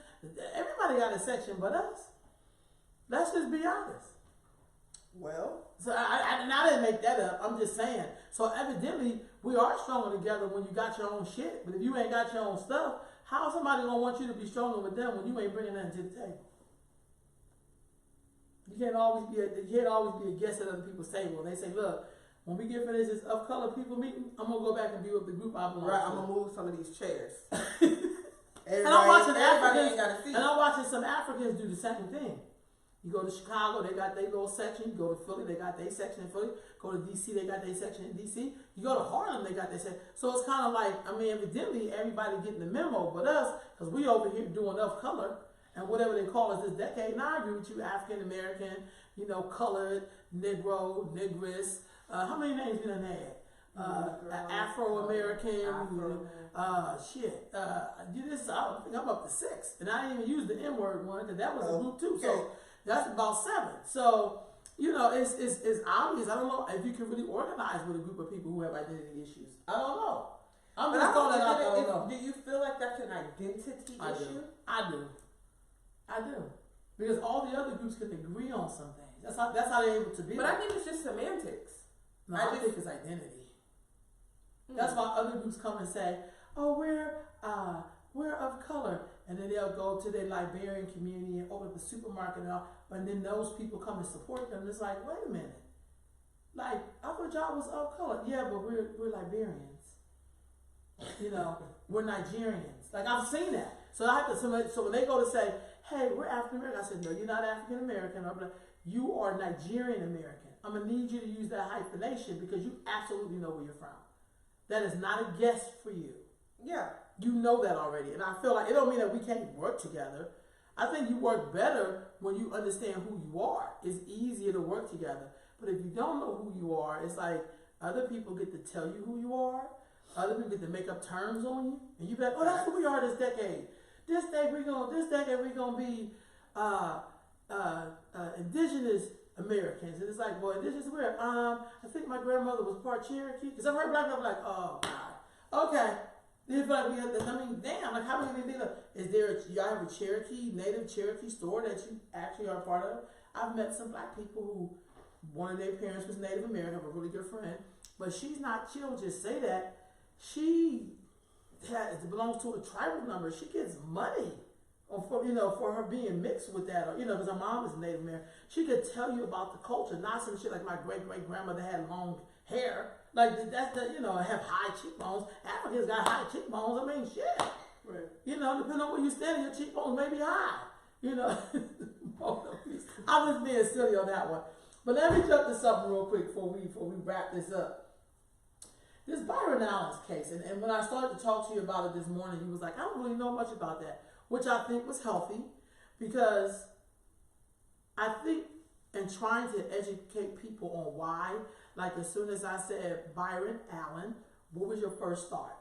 Everybody got a section but us. Let's just be honest. Well, so I didn't make that up. I'm just saying. So evidently, we are stronger together when you got your own shit. But if you ain't got your own stuff, how is somebody gonna want you to be stronger with them when you ain't bringing nothing to the table? You can't always be a guest at other people's table. They say, look, when we get finished this of color people meeting, I'm gonna go back and be with the group I belong to. Right, I'm gonna move some of these chairs. And I'm watching some Africans do the same thing. You go to Chicago, they got their little section. You go to Philly, they got their section in Philly. Go to DC, they got their section in DC. You go to Harlem, they got their section. So it's kind of like, I mean, evidently everybody getting the memo but us, because we over here doing of color and whatever they call us this decade. Now I agree with you, African American, you know, colored, Negro, Negress. How many names we done had? Afro American. Shit. I think I'm up to 6, and I didn't even use the N-word one because that was a group too. Okay. So that's about 7. So you know, it's obvious. I don't know if you can really organize with a group of people who have identity issues. I don't know. I'm just throwing that out there. Do you feel like that's an identity issue? I do. Because all the other groups can agree on some things. That's how they're able to be. But I think it's just semantics. No, I think it's identity. That's why other groups come and say, "Oh, we're of color," and then they'll go to their Liberian community and open up a supermarket and all. And then those people come and support them. It's like, wait a minute, like I thought y'all was of color. Yeah, but we're Liberians. You know, we're Nigerians. Like I've seen that. So I have to. So when they go to say, "Hey, we're African American," I said, "No, you're not African American. You are Nigerian American. I'm gonna need you to use that hyphenation because you absolutely know where you're from. That is not a guess for you. Yeah, you know that already. And I feel like it don't mean that we can't work together. I think you work better when you understand who you are. It's easier to work together. But if you don't know who you are, it's like other people get to tell you who you are. Other people get to make up terms on you, and you be like, "Oh, that's who we are this decade. This decade we're gonna be indigenous Americans." And it's like, well, indigenous where? I think my grandmother was part Cherokee. Because I've heard Black people like, "Oh God, okay." They feel like we have. I mean, damn. Like, how many people? Is there? Y'all have a Cherokee, native Cherokee store that you actually are part of? I've met some Black people who one of their parents was Native American. I have a really good friend, but she's not. She don't just say that. She belongs to a tribal number. She gets money for her being mixed with that, or because her mom is Native American. She could tell you about the culture, not some shit like my great grandmother had long hair. Like that's have high cheekbones. Africans got high cheekbones. I mean, shit. Right. Depending on where you stand, your cheekbones may be high. I'm just being silly on that one. But let me jump to something real quick before we wrap this up. This Byron Allen's case, and when I started to talk to you about it this morning, you was like, I don't really know much about that, which I think was healthy, because I think in trying to educate people on why, like as soon as I said Byron Allen, what was your first thought?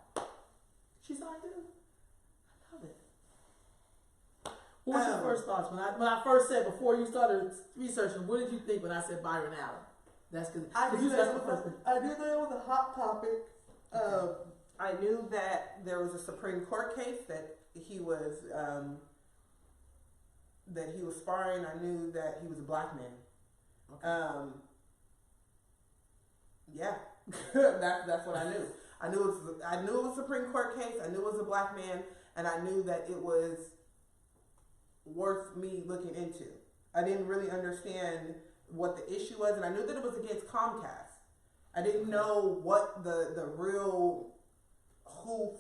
She's like, dude, I love it. What was your first thoughts when I first said, before you started researching, what did you think when I said Byron Allen? That's because I knew that it was a hot topic. I knew that there was a Supreme Court case that he was sparring. I knew that he was a Black man. Okay. Yeah, that's what I knew. I knew it was a Supreme Court case. I knew it was a Black man, and I knew that it was worth me looking into. I didn't really understand what the issue was, and I knew that it was against Comcast. I didn't know what the real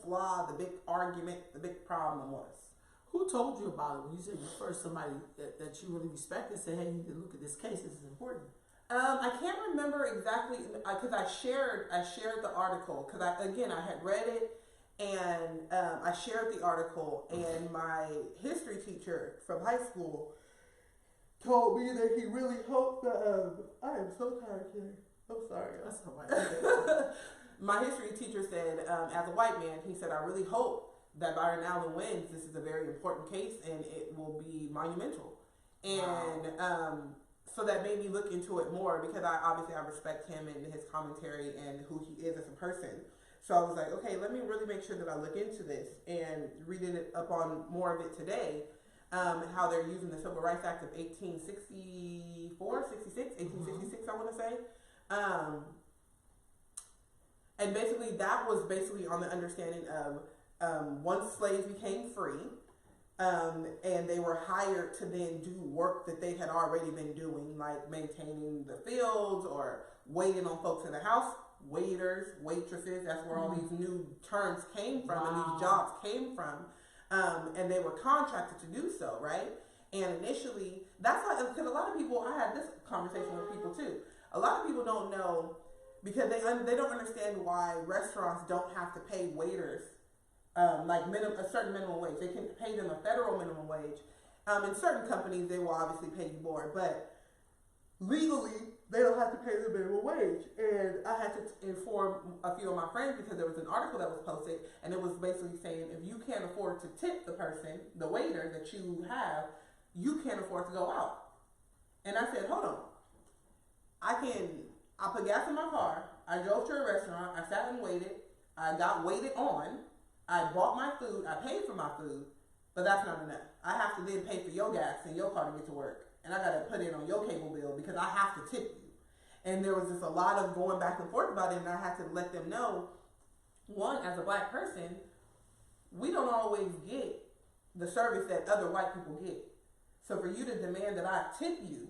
flaw, the big argument, the big problem was. Who told you about it when you said you first somebody that you really respected said, hey, you need to look at this case, this is important? I can't remember exactly because I shared the article because I had read it and I shared the article, and my history teacher from high school told me that he really hoped that I am so tired today. I'm sorry. That's all right. My history teacher said, as a white man, he said, I really hope that Byron Allen wins. This is a very important case and it will be monumental. And so that made me look into it more because I respect him and his commentary and who he is as a person. So I was like, okay, let me really make sure that I look into this, and reading it up on more of it today, how they're using the Civil Rights Act of 1864, 66, 1866, I want to say. And basically that was basically on the understanding of once slaves became free, and they were hired to then do work that they had already been doing, like maintaining the fields or waiting on folks in the house, waiters, waitresses. That's where all these new terms came from and these jobs came from. And they were contracted to do so, right? And initially, that's how, because a lot of people, I had this conversation with people too. A lot of people don't know because they don't understand why restaurants don't have to pay waiters a certain minimum wage. They can pay them a federal minimum wage. In certain companies, they will obviously pay you more, but legally, they don't have to pay the minimum wage. And I had to inform a few of my friends because there was an article that was posted, and it was basically saying if you can't afford to tip the person, the waiter that you have, you can't afford to go out. And I said, hold on. I put gas in my car, I drove to a restaurant, I sat and waited, I got waited on, I bought my food, I paid for my food, but that's not enough. I have to then pay for your gas in your car to get to work. And I got to put it on your cable bill because I have to tip you. And there was just a lot of going back and forth about it, and I had to let them know, one, as a black person, we don't always get the service that other white people get. So for you to demand that I tip you,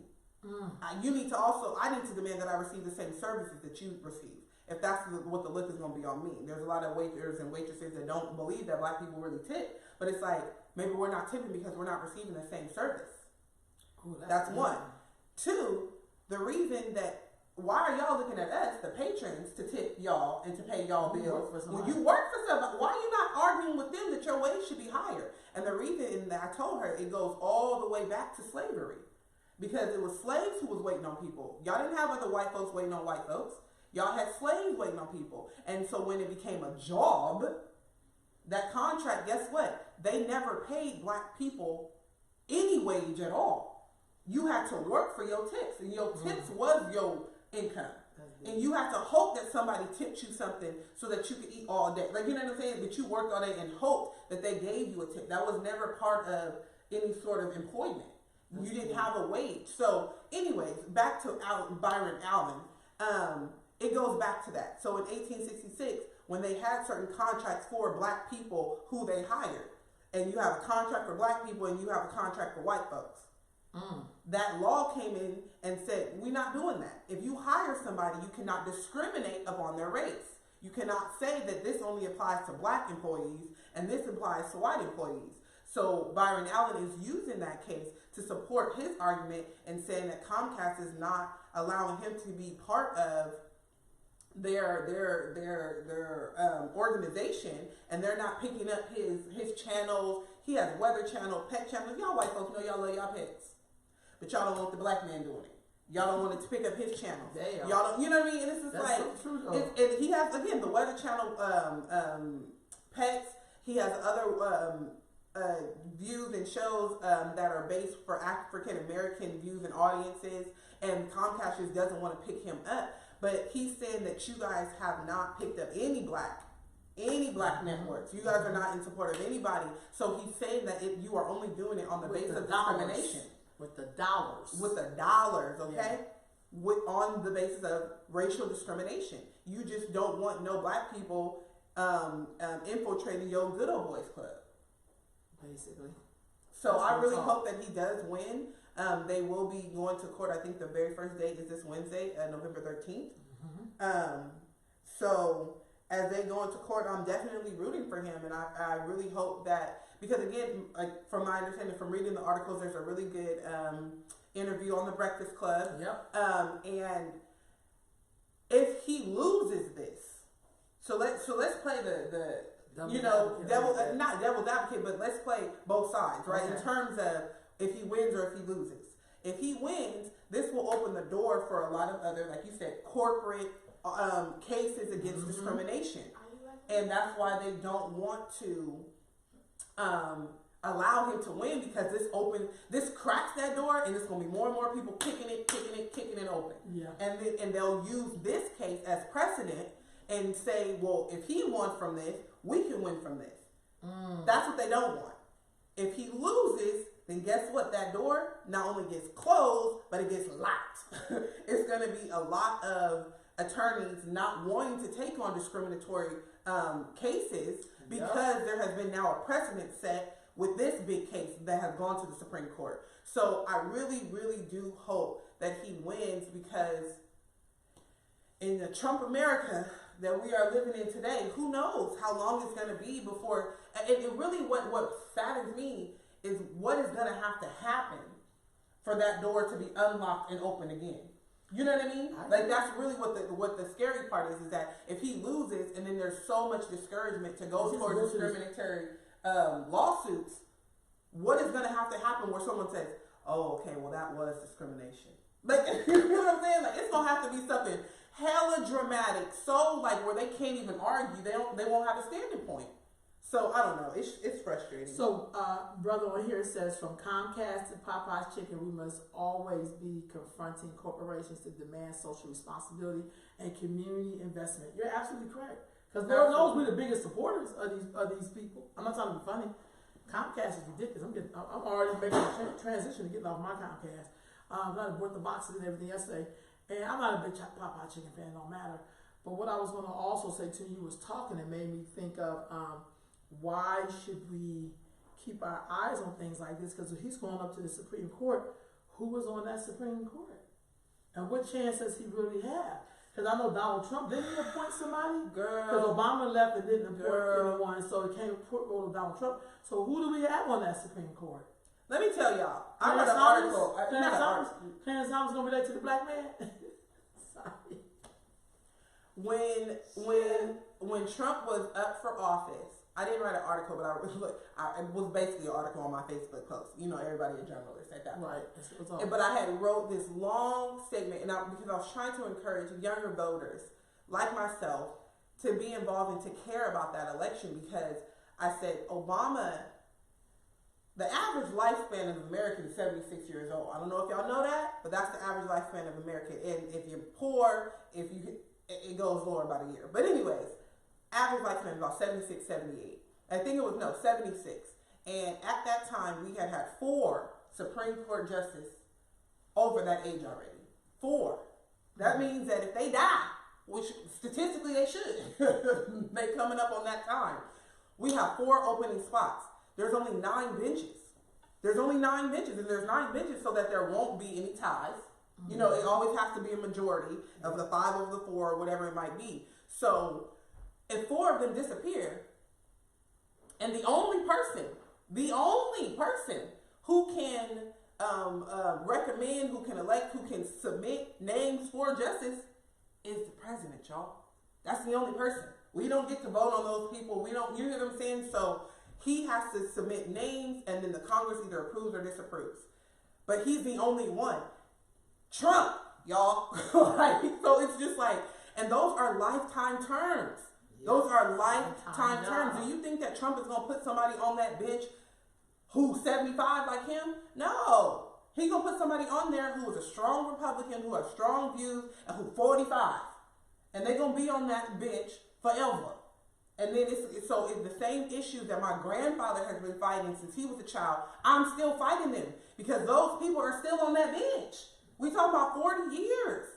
I need to demand that I receive the same services that you receive. If that's what the look is going to be on me. There's a lot of waiters and waitresses that don't believe that black people really tip, but it's like, maybe we're not tipping because we're not receiving the same service. Ooh, that's one. Two, the reason that, why are y'all looking at us, the patrons, to tip y'all and to pay y'all bills? When you work for somebody, why are you not arguing with them that your wage should be higher? And the reason that I told her, it goes all the way back to slavery. Because it was slaves who was waiting on people. Y'all didn't have other white folks waiting on white folks. Y'all had slaves waiting on people. And so when it became a job, that contract, guess what? They never paid black people any wage at all. You had to work for your tips, and your tips was your income. And you have to hope that somebody tipped you something so that you could eat all day. Like, you know what I'm saying? That you worked all day and hoped that they gave you a tip. That was never part of any sort of employment. You didn't have a wage. So anyways, back to Byron Allen. It goes back to that. So in 1866, when they had certain contracts for black people who they hired, and you have a contract for black people and you have a contract for white folks, that law came in and said, we're not doing that. If you hire somebody, you cannot discriminate upon their race. You cannot say that this only applies to black employees and this applies to white employees. So Byron Allen is using that case to support his argument and saying that Comcast is not allowing him to be part of their organization, and they're not picking up his channels. He has Weather Channel, Pet Channel. Y'all white folks know y'all love y'all pets, but y'all don't want the black man doing it. Y'all don't want it to pick up his channel. Y'all don't, you know what I mean? And it's just That's like, so true, though. and he has, again, the Weather Channel pets. He has other views and shows that are based for African American views and audiences, and Comcast just doesn't want to pick him up. But he's saying that you guys have not picked up any black networks. You guys are not in support of anybody. So he's saying that you are only doing it on the basis of discrimination. With the dollars. With the dollars, okay? Yeah. On the basis of racial discrimination. You just don't want no black people infiltrating your good old boys club. Basically. So I really hope that he does win. They will be going to court. I think the very first date is this Wednesday, November 13th. So as they go into court, I'm definitely rooting for him. And I really hope that, because again, like from my understanding, from reading the articles, there's a really good interview on the Breakfast Club. Yep. And if he loses this, so let's play the not devil's advocate, but let's play both sides, right? Okay. In terms of if he wins or if he loses. If he wins, this will open the door for a lot of other, like you said, corporate cases against discrimination. And that's why they don't want to allow him to win, because this cracks that door, and it's going to be more and more people kicking it open. Yeah. And they'll use this case as precedent and say, well, if he won from this, we can win from this. That's what they don't want. If he loses, then guess what? That door not only gets closed, but it gets locked. It's going to be a lot of attorneys not wanting to take on discriminatory cases, because there has been now a precedent set with this big case that has gone to the Supreme Court. So I really, really do hope that he wins, because in the Trump America that we are living in today, who knows how long it's going to be before. And it really, what saddens me is what is going to have to happen for that door to be unlocked and open again. You know what I mean? Like, that's really what the scary part is that if he loses, and then there's so much discouragement to go towards discriminatory lawsuits, what is going to have to happen where someone says, oh, okay, well, that was discrimination. Like, you know what I'm saying? Like, it's going to have to be something hella dramatic, so like where they can't even argue, they won't have a standing point. So I don't know, it's frustrating. So brother on here says, from Comcast to Popeye's Chicken, we must always be confronting corporations to demand social responsibility and community investment. You're absolutely correct, because Lord knows we're the biggest supporters of these people. I'm not trying to be funny. Comcast is ridiculous. I'm already making a transition to getting off my Comcast. I bought the boxes and everything yesterday. And I'm not a big Popeye chicken fan, don't matter. But what I was going to also say to you was talking and made me think of why should we keep our eyes on things like this? Because if he's going up to the Supreme Court, who was on that Supreme Court? And what chance does he really have? Because I know Donald Trump, didn't he appoint somebody? Because Obama left and didn't appoint anyone, so it came to Donald Trump. So who do we have on that Supreme Court? Let me tell y'all, I read an article. Clarence Thomas gonna relate to the black man? Sorry. When Trump was up for office, I didn't write an article, but it was basically an article on my Facebook post. You know, everybody a journalist at that point. Right. But I had wrote this long statement, because I was trying to encourage younger voters like myself to be involved and to care about that election, because I said the average lifespan of an American is 76 years old. I don't know if y'all know that, but that's the average lifespan of an American. And if you're poor, it goes lower by the year. But anyways, average lifespan is about 76, 78. I think it was 76. And at that time, we had 4 Supreme Court justices over that age already. 4. That means that if they die, which statistically they should, they coming up on that time, we have 4 opening spots. There's only 9 benches. And there's 9 benches so that there won't be any ties. You know, it always has to be a majority of the 5 over the 4 or whatever it might be. So if 4 of them disappear, and the only person who can recommend, who can elect, who can submit names for justice is the president, y'all. That's the only person. We don't get to vote on those people. You hear what I'm saying? So he has to submit names, and then the Congress either approves or disapproves. But he's the only one. Trump, y'all. So it's just like, and those are lifetime terms. Those are lifetime terms. Do you think that Trump is going to put somebody on that bench who's 75 like him? No. He's going to put somebody on there who is a strong Republican, who has strong views, and who's 45. And they're going to be on that bench forever. And then it's the same issues that my grandfather has been fighting since he was a child. I'm still fighting them because those people are still on that bench. We talk about 40 years.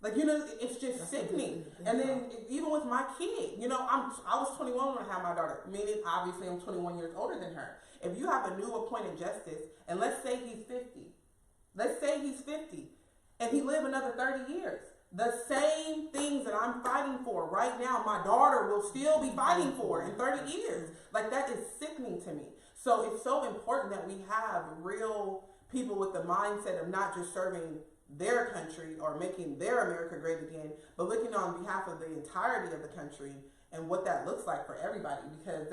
Like, you know, it's just sickening. And then even with my kid, you know, I was 21 when I had my daughter, meaning obviously I'm 21 years older than her. If you have a new appointed justice, and let's say he's 50, and he live another 30 years, the same things that I'm fighting for right now, my daughter will still be fighting for in 30 years. Like, that is sickening to me. So it's so important that we have real people with the mindset of not just serving their country or making their America great again, but looking on behalf of the entirety of the country and what that looks like for everybody, because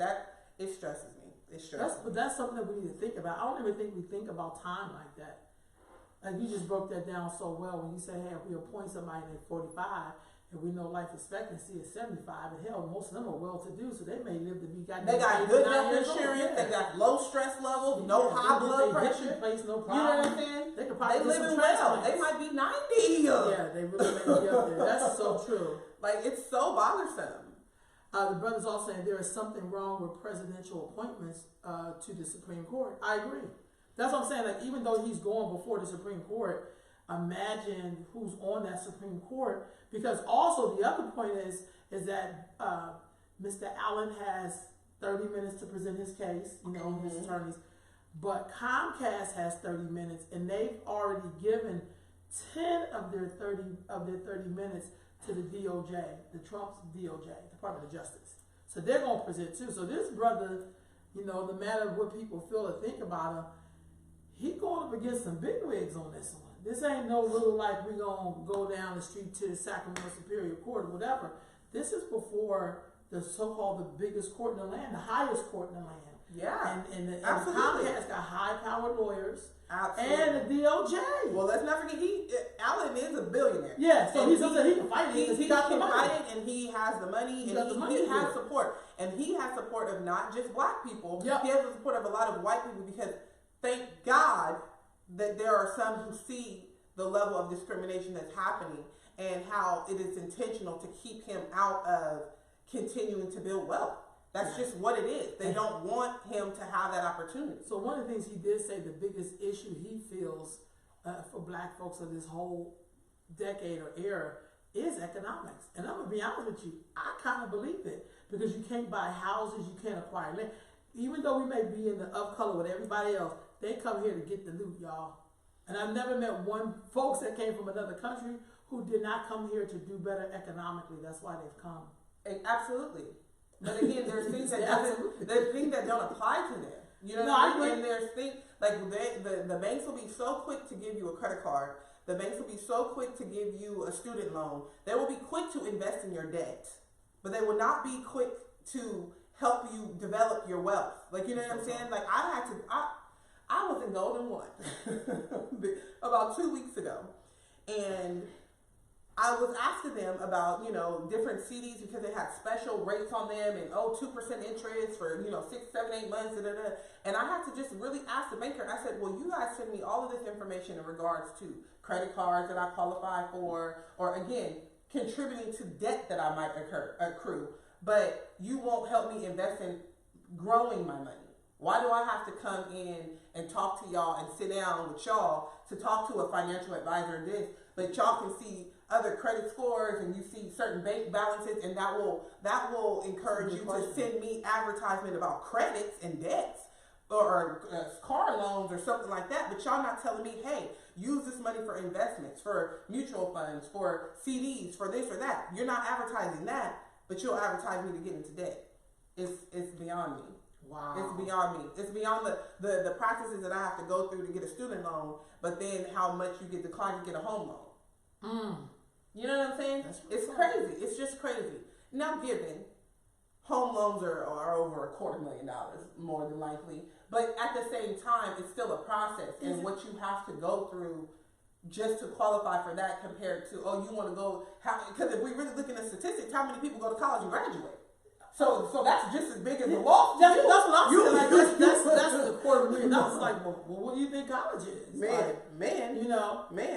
it stresses me. It stresses me. But that's something that we need to think about. I don't even think we think about time like that. Like you just broke that down so well when you say, hey, if we appoint somebody at 45 and we know life expectancy is 75, and hell, most of them are well-to-do, so they may live to be They got good health insurance. They got low stress levels, no high blood pressure. Place, no problem. You know what I'm saying? They could probably living well. They might be 90. Yeah, they really may be up there. That's so true. Like, it's so bothersome. The brother's also saying there is something wrong with presidential appointments to the Supreme Court. I agree. That's what I'm saying. Like, even though he's going before the Supreme Court, imagine who's on that Supreme Court. Because also the other point is that Mr. Allen has 30 minutes to present his case, his attorneys. But Comcast has 30 minutes, and they've already given 10 of their 30 minutes to the DOJ, the Trump's DOJ, Department of Justice. So they're going to present too. So this brother, no matter what people feel or think about him, he going up against some big wigs on this one. This ain't no little like we gonna go down the street to the Sacramento Superior Court or whatever. This is before the so-called the biggest court in the land, the highest court in the land. Yeah, and Comcast got high-powered lawyers. Absolutely. And the DOJ. Well, let's not forget Allen is a billionaire. Yeah, so he can fight it. He got the money, and he has the money, he has support, and he has support of not just black people. Yep. He has the support of a lot of white people, because thank God that there are some who see the level of discrimination that's happening and how it is intentional to keep him out of continuing to build wealth. That's just what it is. They don't want him to have that opportunity. So one of the things he did say, the biggest issue he feels for black folks of this whole decade or era is economics. And I'm going to be honest with you, I kind of believe it, because you can't buy houses, you can't acquire land. Even though we may be in the up color with everybody else, they come here to get the loot, y'all. And I've never met one folks that came from another country who did not come here to do better economically. That's why they've come. Absolutely. But again, there's things that don't apply to them. You know I what I mean? agree. And there's things like the banks will be so quick to give you a credit card. The banks will be so quick to give you a student loan. They will be quick to invest in your debt, but they will not be quick to help you develop your wealth. Like, you know what I'm saying? Like, I was in Golden One about 2 weeks ago, and I was asking them about, different CDs, because they had special rates on them, and 2% interest for, 6, 7, 8 months, and I had to just really ask the banker. I said, well, you guys send me all of this information in regards to credit cards that I qualify for, or again, contributing to debt that I might accrue, but you won't help me invest in growing my money. Why do I have to come in and talk to y'all and sit down with y'all to talk to a financial advisor and this, but y'all can see other credit scores and you see certain bank balances, and that will encourage you to send me advertisement about credits and debts or car loans or something like that, but y'all not telling me, hey, use this money for investments, for mutual funds, for CDs, for this or that. You're not advertising that, but you'll advertise me to get into debt. It's beyond me. Wow. It's beyond me. It's beyond the practices that I have to go through to get a student loan, but then how much you get declined to get a home loan. You know what I'm saying? It's crazy. It's just crazy. Now, given home loans are over $250,000 more than likely, but at the same time, it's still a process, and what you have to go through just to qualify for that compared to, you want to go, because if we really look at the statistics, how many people go to college and graduate? So that's just as big as the law. That's what I'm saying. Like, that's the $250,000. That's like, well, what do you think college is? Man.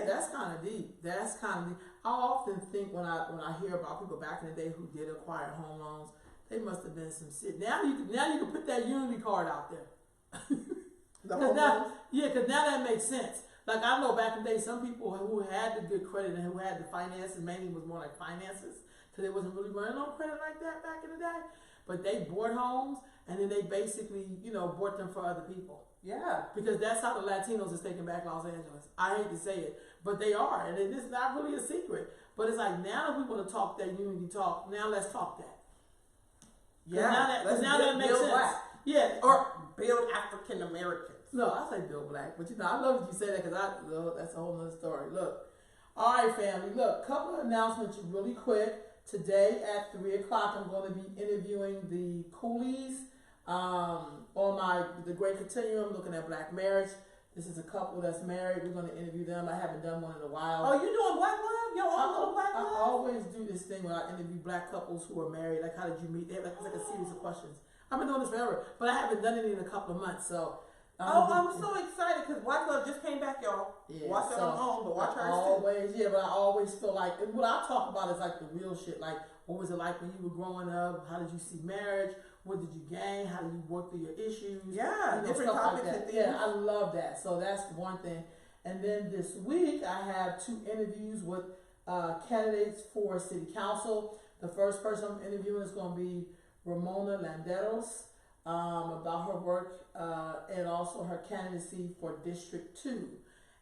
That's kind of deep. I often think when I hear about people back in the day who did acquire home loans, they must have been some shit. Now you can put that Unity card out there. Because now that makes sense. Like, I know back in the day, some people who had the good credit and who had the finances, mainly was more like finances, because they wasn't really running on credit like that back in the day. But they bought homes, and then they basically, bought them for other people. Yeah. Because that's how the Latinos is taking back Los Angeles. I hate to say it, but they are. And it is not really a secret. But it's like, now that we want to talk that unity talk, now let's talk that. Yeah. Now that makes sense. Black. Yeah. Or build African Americans. No, I say Bill Black, but I love that you say that because that's a whole nother story. Look, all right, family. Look, couple of announcements really quick. Today at 3 o'clock, I'm going to be interviewing the Coolies on the Great Continuum, looking at Black marriage. This is a couple that's married. We're going to interview them. I haven't done one in a while. Oh, you doing Black Love? Your own little Black Love? I always do this thing where I interview Black couples who are married. Like, how did you meet? They have like a series of questions. I've been doing this forever, but I haven't done it in a couple of months. So. I'm so excited because Black Love just came back, y'all. Yeah, watch it on home, but watch hers too. Yeah, but I always feel like, and what I talk about is like the real shit. Like, what was it like when you were growing up? How did you see marriage? What did you gain? How did you work through your issues? Yeah, different topics like and things. Yeah, I love that. So that's one thing. And then this week I have 2 interviews with candidates for city council. The first person I'm interviewing is going to be Ramona Landeros. About her work and also her candidacy for District 2.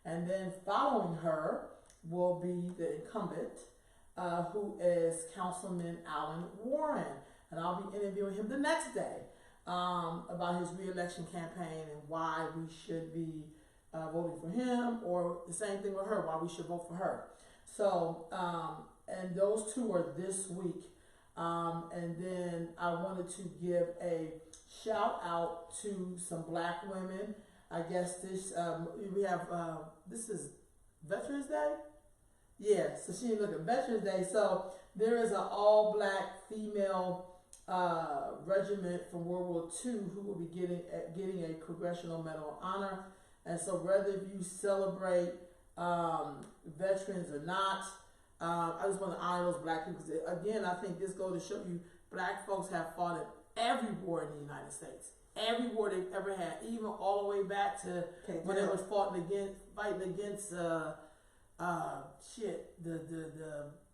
And then following her will be the incumbent, who is Councilman Alan Warren. And I'll be interviewing him the next day about his re-election campaign and why we should be voting for him, or the same thing with her, why we should vote for her. So, and those 2 are this week. And then I wanted to give a shout out to some Black women. I guess this we have this is Veterans Day. Yeah, so she look at Veterans Day. So there is an all Black female regiment from World War II who will be getting a Congressional Medal of Honor. And so whether you celebrate veterans or not, I just want to honor those Black people. Again, I think this goes to show you Black folks have fought in every war in the United States. Every war they've ever had, even all the way back to when it was fighting against the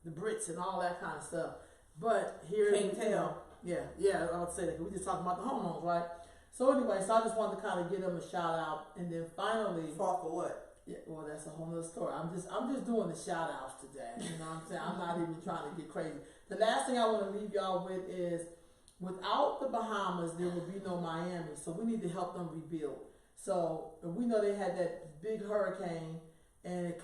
Brits and all that kind of stuff. But here, yeah, I would say that we just talking about the hormones, right? So anyway, so I just wanted to kind of give them a shout out, and then finally, fought for what? Yeah, well, that's a whole other story. I'm just doing the shout outs today. You know what I'm saying? I'm not even trying to get crazy. The last thing I want to leave y'all with is, without the Bahamas, there would be no Miami. So we need to help them rebuild. So we know they had that big hurricane, and it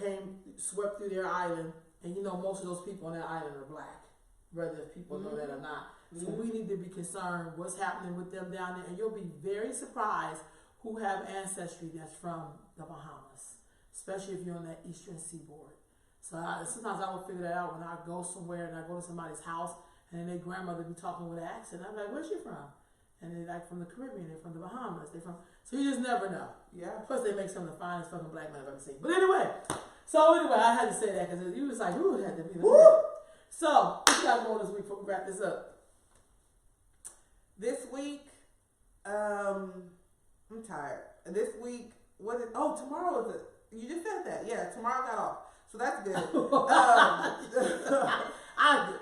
swept through their island. And you know, most of those people on that island are Black, whether people know that or not. So we need to be concerned what's happening with them down there. And you'll be very surprised who have ancestry that's from the Bahamas, especially if you're on that eastern seaboard. So sometimes I will figure that out when I go somewhere and I go to somebody's house and then their grandmother be talking with an accent. I'm like, where's she from? And they're like, from the Caribbean, they're from the Bahamas, so you just never know. Yeah. Plus they make some of the finest fucking Black men I've ever seen. But anyway, I had to say that because you was like, ooh, it had to be. So, what you got going this week before we wrap this up? This week, I'm tired. This week, tomorrow is it? You just said that. Yeah, tomorrow I got off. So that's good.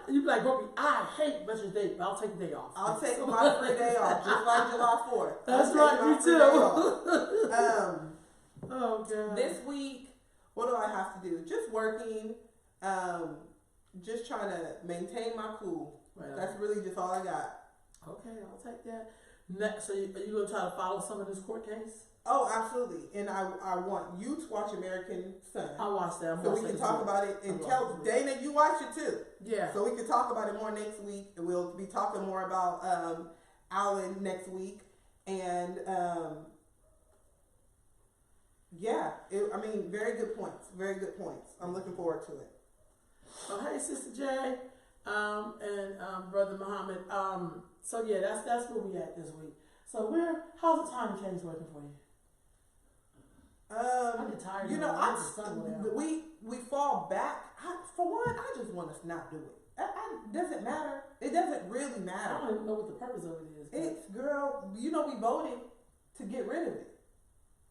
You be like, Grumpy, I hate Veterans Day, but I'll take the day off. I'll take my free day off, just like July 4th. That's right, me too. Oh, God. This week, what do I have to do? Just working, just trying to maintain my cool. Right. That's really just all I got. Okay, I'll take that. Next, so are you going to try to follow some of this court case? Oh, absolutely. And I want you to watch American Son. I'll watch that. So we can talk about it and tell Dana you watch it too. Yeah. So we can talk about it more next week. And we'll be talking more about Alan next week. And very good points. Very good points. I'm looking forward to it. So hey, Sister J, and Brother Muhammad. So yeah, that's where we at this week. So how's the time change working for you? I get tired. You know, we fall back. For one, I just want us not do it. It doesn't matter. It doesn't really matter. I don't even know what the purpose of it is. It's, girl, we voted to get rid of it.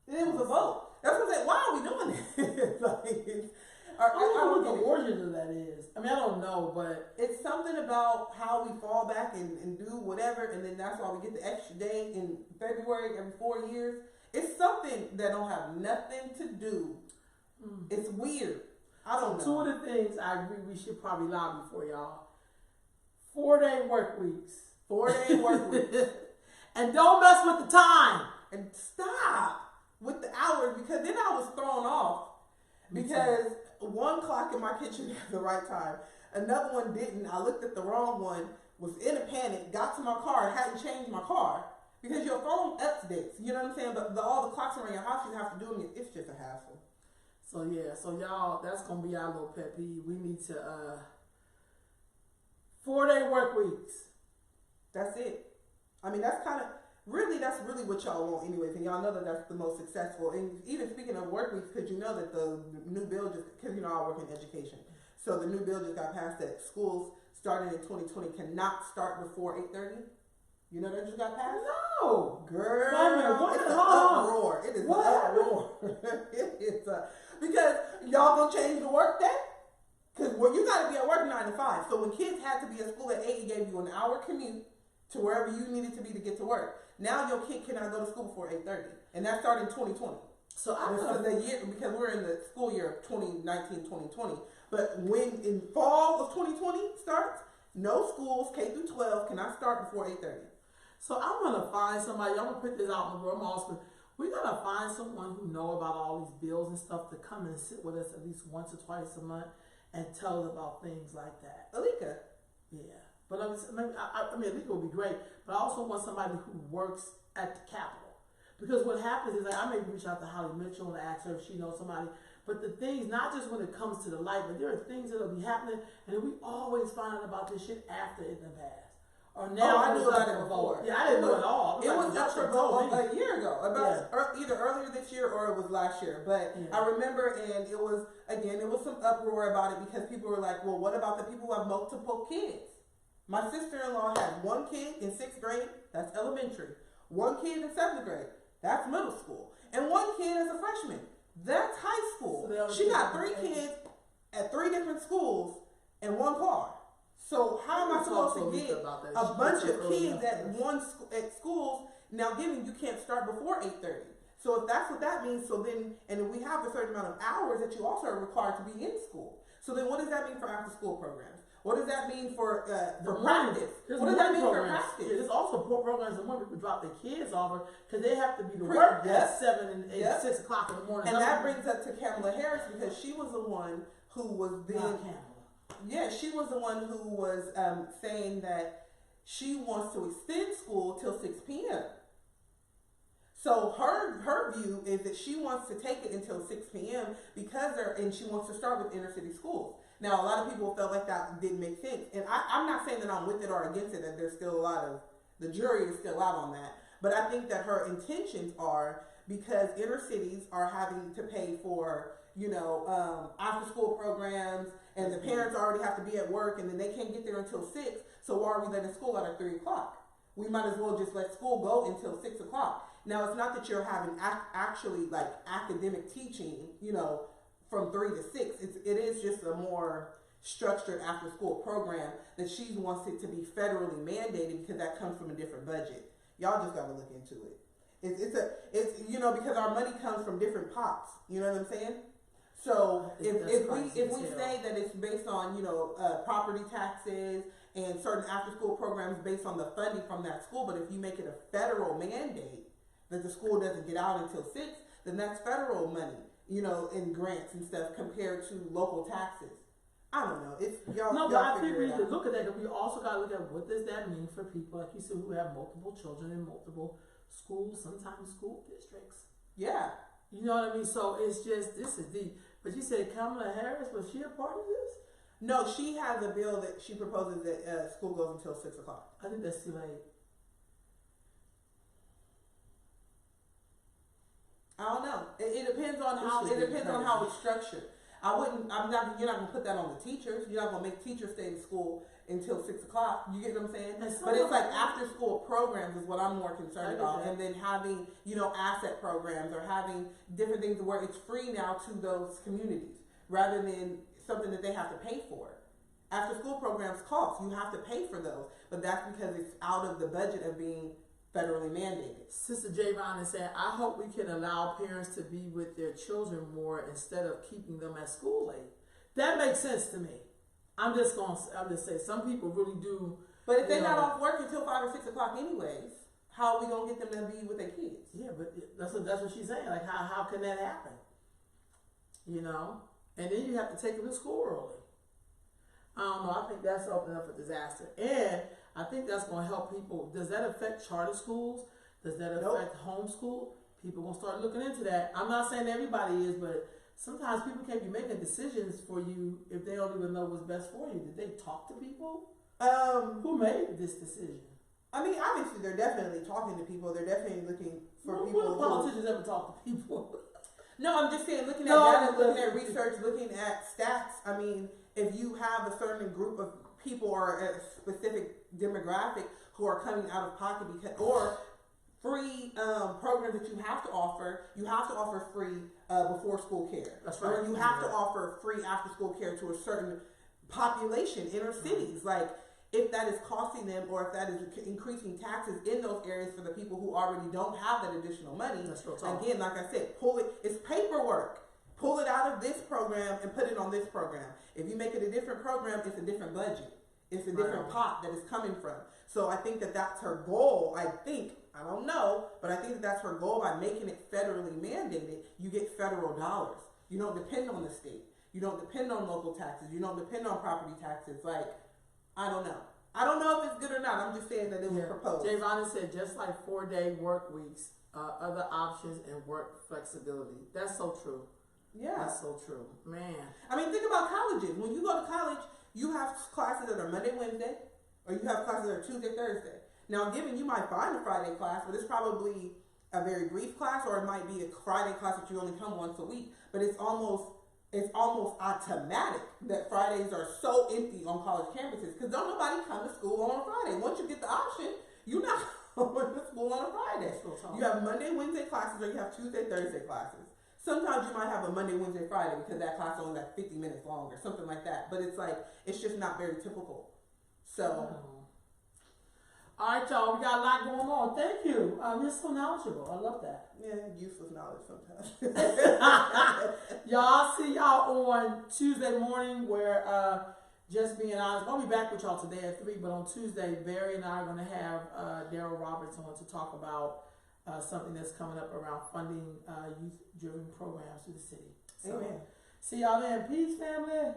It was a vote. That's what I'm saying. Why are we doing it? I don't know what the origin of that is. I mean, I don't know, but it's something about how we fall back and do whatever, and then that's why we get the extra day in February every 4 years. It's something that don't have nothing to do. It's weird. I don't know. Two of the things I agree we should probably lobby for, y'all. 4-day work weeks. 4-day work weeks. And don't mess with the time. And stop. with the hours, because then I was thrown off because one clock in my kitchen at the right time, another one didn't. I looked at the wrong one, was in a panic, got to my car, hadn't changed my car because your phone updates. You know what I'm saying? But all the clocks around your house, you have to do them. It's just a hassle. So yeah, so y'all, that's gonna be our little pet peeve. We need to 4-day work weeks. That's it. I mean, that's really what y'all want anyways, and y'all know that that's the most successful. And even speaking of work weeks, because you know that the new bill because you know I work in education, so the new bill just got passed that schools starting in 2020 cannot start before 8:30. You know that just got passed? No, girl. Wait a minute, what? It's an uproar. It is what? An uproar. It's because y'all gonna change the work day. Because you got to be at work 9 to 5. So when kids had to be at school at 8, it gave you an hour commute to wherever you needed to be to get to work. Now your kid cannot go to school before 8:30, and that started in 2020. So because we're in the school year of 2019-2020. But when in fall of 2020 starts, no schools K through 12 cannot start before 8:30. So I'm gonna find somebody. I'm gonna put this out in the room also. We gotta find someone who know about all these bills and stuff to come and sit with us at least once or twice a month and tell us about things like that. Alika. Yeah. But I mean, Alika would be great, but I also want somebody who works at the Capitol. Because what happens is, like, I may reach out to Holly Mitchell and ask her if she knows somebody, but the things, not just when it comes to the light, but there are things that'll be happening, and then we always find out about this shit after it's been passed. Or now I knew about it before. Yeah, I didn't know it all. It was up for vote a year ago, either earlier this year or it was last year. But I remember, and it was some uproar about it because people were like, well, what about the people who have multiple kids? My sister-in-law had one kid in 6th grade, that's elementary. One kid in 7th grade, that's middle school. And one kid as a freshman, that's high school. So she got 3 kids at 3 different schools and one car. So how am I supposed to get a bunch of kids at schools now given you can't start before 8:30? So if that's what that means, so then, and then we have a certain amount of hours that you also are required to be in school. So then what does that mean for after school programs? What does that mean for practice? What does that mean for practice? There's also programs and when people drop their kids off because they have to be to work at 7 and 8, 6 o'clock in the morning. And that brings up to Kamala Harris because she was the one who was then. Yeah, she was the one who was saying that she wants to extend school till 6 p.m. So her view is that she wants to take it until 6 p.m. and she wants to start with inner city schools. Now, a lot of people felt like that didn't make sense. And I'm not saying that I'm with it or against it, that there's still a lot of, the jury is still out on that. But I think that her intentions are because inner cities are having to pay for, after school programs, and the parents already have to be at work, and then they can't get there until 6. So why are we letting school out at 3 o'clock? We might as well just let school go until 6 o'clock. Now, it's not that you're having actually like academic teaching, from 3 to 6. It is just a more structured after school program that she wants it to be federally mandated because that comes from a different budget. Y'all just got to look into it. It's because our money comes from different pots. You know what I'm saying? So if we say that it's based on property taxes and certain after school programs based on the funding from that school, but if you make it a federal mandate that the school doesn't get out until 6, then that's federal money, in grants and stuff compared to local taxes. I don't know. It's y'all. No, but I think we need to look at that. But we also got to look at what does that mean for people, like you said, who have multiple children in multiple schools, sometimes school districts. Yeah. You know what I mean? So it's just, this is deep. But you said Kamala Harris, was she a part of this? No, she has a bill that she proposes that school goes until 6 o'clock. I think that's too late. I don't know. It depends on how it's structured. You're not gonna put that on the teachers. You're not gonna make teachers stay in school until 6 o'clock. You get what I'm saying? But it's like after school programs is what I'm more concerned about. And then having, asset programs or having different things where it's free now to those communities rather than something that they have to pay for. After school programs cost. You have to pay for those. But that's because it's out of the budget of being federally mandated. Sister Javon is saying, I hope we can allow parents to be with their children more instead of keeping them at school late. That makes sense to me. I'm just saying some people really do. But if they're not off work until 5 or 6 o'clock anyways, how are we gonna get them to be with their kids? Yeah, but that's what she's saying. Like, how can that happen? You know, and then you have to take them to school early. I don't know. I think that's opening up a disaster, and I think that's going to help people. Does that affect charter schools? Does that affect homeschool? People gonna start looking into that. I'm not saying everybody is, but sometimes people can't be making decisions for you if they don't even know what's best for you. Did they talk to people? Who made this decision? I mean, obviously they're definitely talking to people. They're definitely looking for people. What politicians ever talk to people? No, I'm just saying, looking at data, looking at research, looking at stats. I mean, if you have a certain group of people or a specific demographic who are coming out of pocket because, or free programs that you have to offer free before school care. That's right. Or you have to offer free after school care to a certain population, inner cities. Like, if that is costing them or if that is increasing taxes in those areas for the people who already don't have that additional money, again, like I said, it's paperwork. Pull it out of this program and put it on this program. If you make it a different program, it's a different budget. It's a different pot that it's coming from. So I think that that's her goal. I don't know, but I think that's her goal by making it federally mandated. You get federal dollars. You don't depend on the state. You don't depend on local taxes. You don't depend on property taxes. Like, I don't know. I don't know if it's good or not. I'm just saying that it was proposed. Javon said, just like 4-day work weeks, other options and work flexibility. That's so true. Yeah. That's so true. Man. I mean, think about colleges. When you go to college, you have classes that are Monday, Wednesday, or you have classes that are Tuesday, Thursday. Now, given you might find a Friday class, but it's probably a very brief class, or it might be a Friday class that you only come once a week, but it's almost automatic that Fridays are so empty on college campuses because don't nobody come to school on a Friday. Once you get the option, you're not going to school on a Friday. You have Monday, Wednesday classes, or you have Tuesday, Thursday classes. Sometimes you might have a Monday, Wednesday, Friday because that class is only like 50 minutes long or something like that. But it's like, it's just not very typical. So. All right, y'all, we got a lot going on. Thank you. You're so knowledgeable. I love that. Yeah, useless knowledge sometimes. Y'all, I'll see y'all on Tuesday morning where, just being honest, I'll be back with y'all today at 3, but on Tuesday, Barry and I are going to have Daryl Roberts on to talk about something that's coming up around funding youth-driven programs through the city. So, amen. See y'all then. Peace, family.